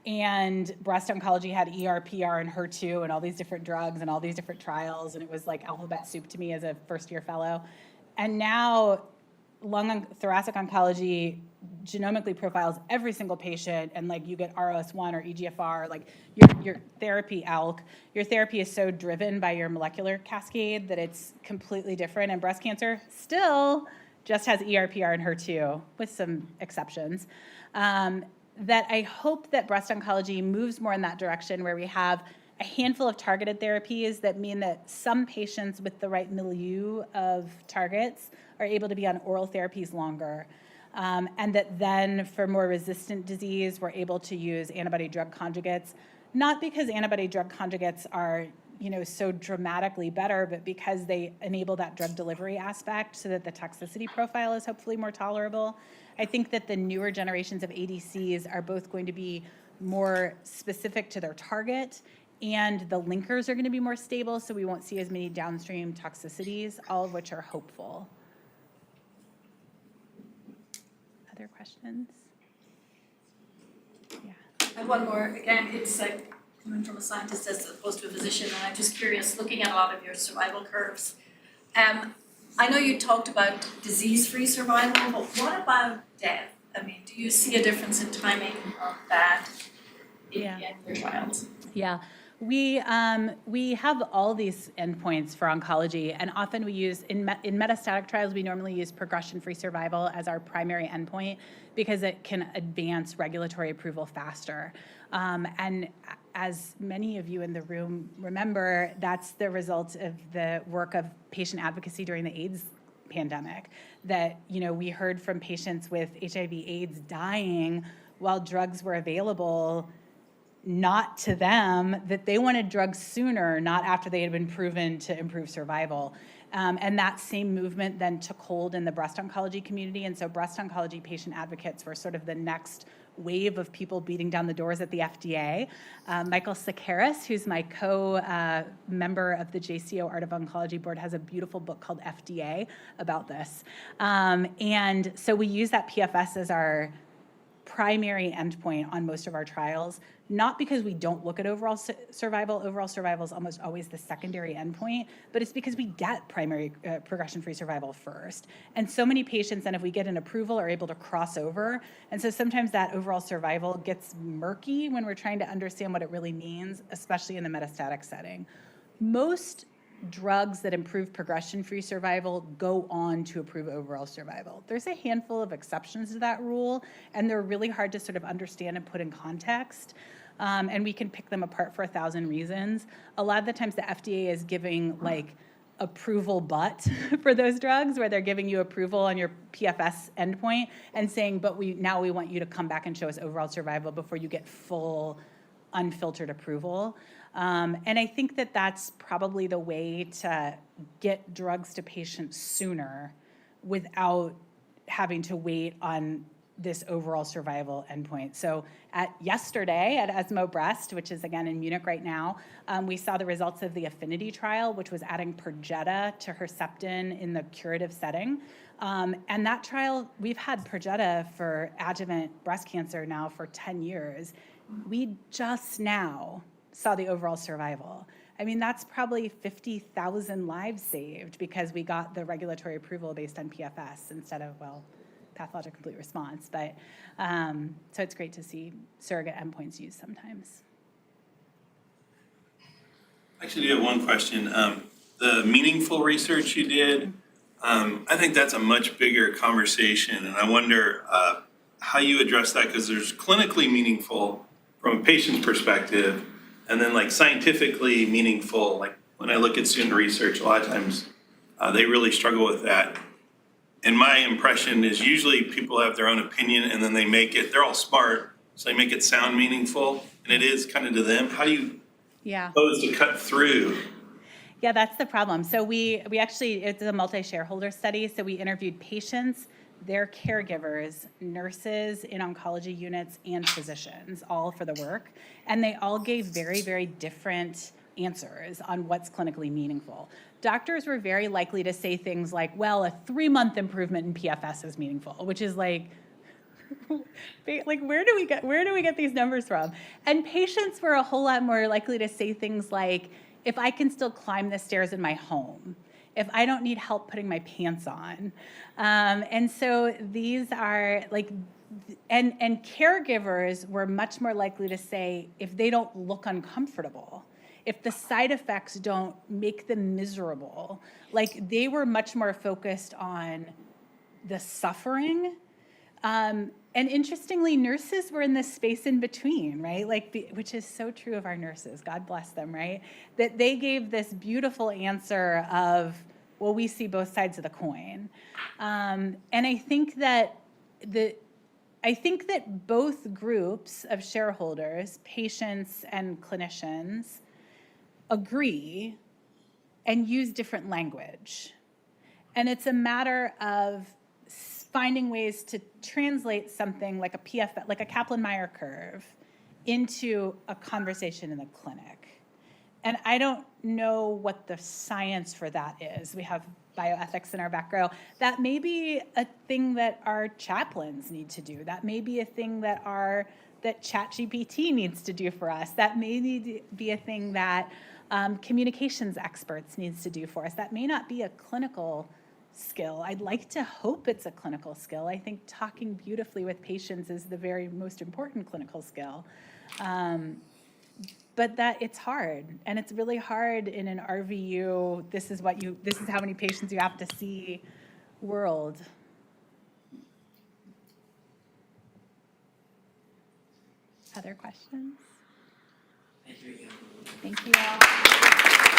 and breast oncology had ER, PR, and HER2 and all these different drugs and all these different trials, and it was like alphabet soup to me as a first-year fellow. And now thoracic oncology genomically profiles every single patient, and you get ROS1 or EGFR, your therapy your therapy is so driven by your molecular cascade that it's completely different. And breast cancer still just has ER, PR, and HER2 with some exceptions. That I hope that breast oncology moves more in that direction, where we have a handful of targeted therapies that mean that some patients with the right milieu of targets are able to be on oral therapies longer. And that then for more resistant disease, we're able to use antibody-drug conjugates, not because antibody-drug conjugates are so dramatically better, but because they enable that drug delivery aspect so that the toxicity profile is hopefully more tolerable. I think that the newer generations of ADCs are both going to be more specific to their target, and the linkers are going to be more stable, so we won't see as many downstream toxicities, all of which are hopeful. Other questions? Yeah. And one more, again, it's coming from a scientist as opposed to a physician, and I'm just curious, looking at a lot of your survival curves. I know you talked about disease-free survival, but what about death? I mean, do you see a difference in timing of that in your trials? Yeah. We have all these endpoints for oncology, and often we use, in metastatic trials, we normally use progression-free survival as our primary endpoint because it can advance regulatory approval faster. And as many of you in the room remember, that's the result of the work of patient advocacy during the AIDS pandemic, that we heard from patients with HIV/AIDS dying while drugs were available, not to them, that they wanted drugs sooner, not after they had been proven to improve survival. And that same movement then took hold in the breast oncology community. And so breast oncology patient advocates were sort of the next wave of people beating down the doors at the FDA. Michael Sakaris, who's my co-member of the JCO Art of Oncology board, has a beautiful book called FDA about this. And so we use that PFS as our primary endpoint on most of our trials, not because we don't look at overall survival. Overall survival is almost always the secondary endpoint, but it's because we get primary progression-free survival first. And so many patients, and if we get an approval, are able to cross over. And so sometimes that overall survival gets murky when we're trying to understand what it really means, especially in the metastatic setting. Most drugs that improve progression-free survival go on to improve overall survival. There's a handful of exceptions to that rule, and they're really hard to sort of understand and put in context. And we can pick them apart for 1,000 reasons. A lot of the times the FDA is giving like approval but for those drugs, where they're giving you approval on your PFS endpoint and saying, but now we want you to come back and show us overall survival before you get full unfiltered approval. And I think that that's probably the way to get drugs to patients sooner without having to wait on this overall survival endpoint. So yesterday at ESMO Breast, which is again in Munich right now, we saw the results of the Affinity trial, which was adding Perjeta to Herceptin in the curative setting. And that trial, we've had Perjeta for adjuvant breast cancer now for 10 years. We just now saw the overall survival. I mean, that's probably 50,000 lives saved because we got the regulatory approval based on PFS instead of, well, pathologic complete response. But so it's great to see surrogate endpoints used sometimes. I actually do have one question. The meaningful research you did, I think that's a much bigger conversation, and I wonder how you address that, because there's clinically meaningful from a patient's perspective, and then like scientifically meaningful. Like when I look at student research, a lot of times they really struggle with that. And my impression is usually people have their own opinion and then they make it, they're all smart, so they make it sound meaningful, and it is kind of to them. How do you propose to cut through? Yeah, that's the problem. So we actually, it's a multi-shareholder study, so we interviewed patients, their caregivers, nurses in oncology units, and physicians, all for the work. And they all gave very, very different answers on what's clinically meaningful. Doctors were very likely to say things like, well, a 3-month improvement in PFS is meaningful, which is like where do we get these numbers from? And patients were a whole lot more likely to say things like, if I can still climb the stairs in my home, if I don't need help putting my pants on. And so these are like, and caregivers were much more likely to say, if they don't look uncomfortable, if the side effects don't make them miserable, like they were much more focused on the suffering. And interestingly, nurses were in this space in between, right? Like, which is so true of our nurses, God bless them, right? That they gave this beautiful answer of, well, we see both sides of the coin. And I think that both groups of shareholders, patients and clinicians, agree and use different language. And it's a matter of finding ways to translate something like a PFS, like a Kaplan-Meier curve, into a conversation in the clinic. And I don't know what the science for that is. We have bioethics in our back row. That may be a thing that our chaplains need to do. That may be a thing that ChatGPT needs to do for us. That may need to be a thing that communications experts needs to do for us. That may not be a clinical skill. I'd like to hope it's a clinical skill. I think talking beautifully with patients is the very most important clinical skill. But that it's hard, and it's really hard in an RVU, this is how many patients you have to see world. Other questions? Thank you again. Thank you all.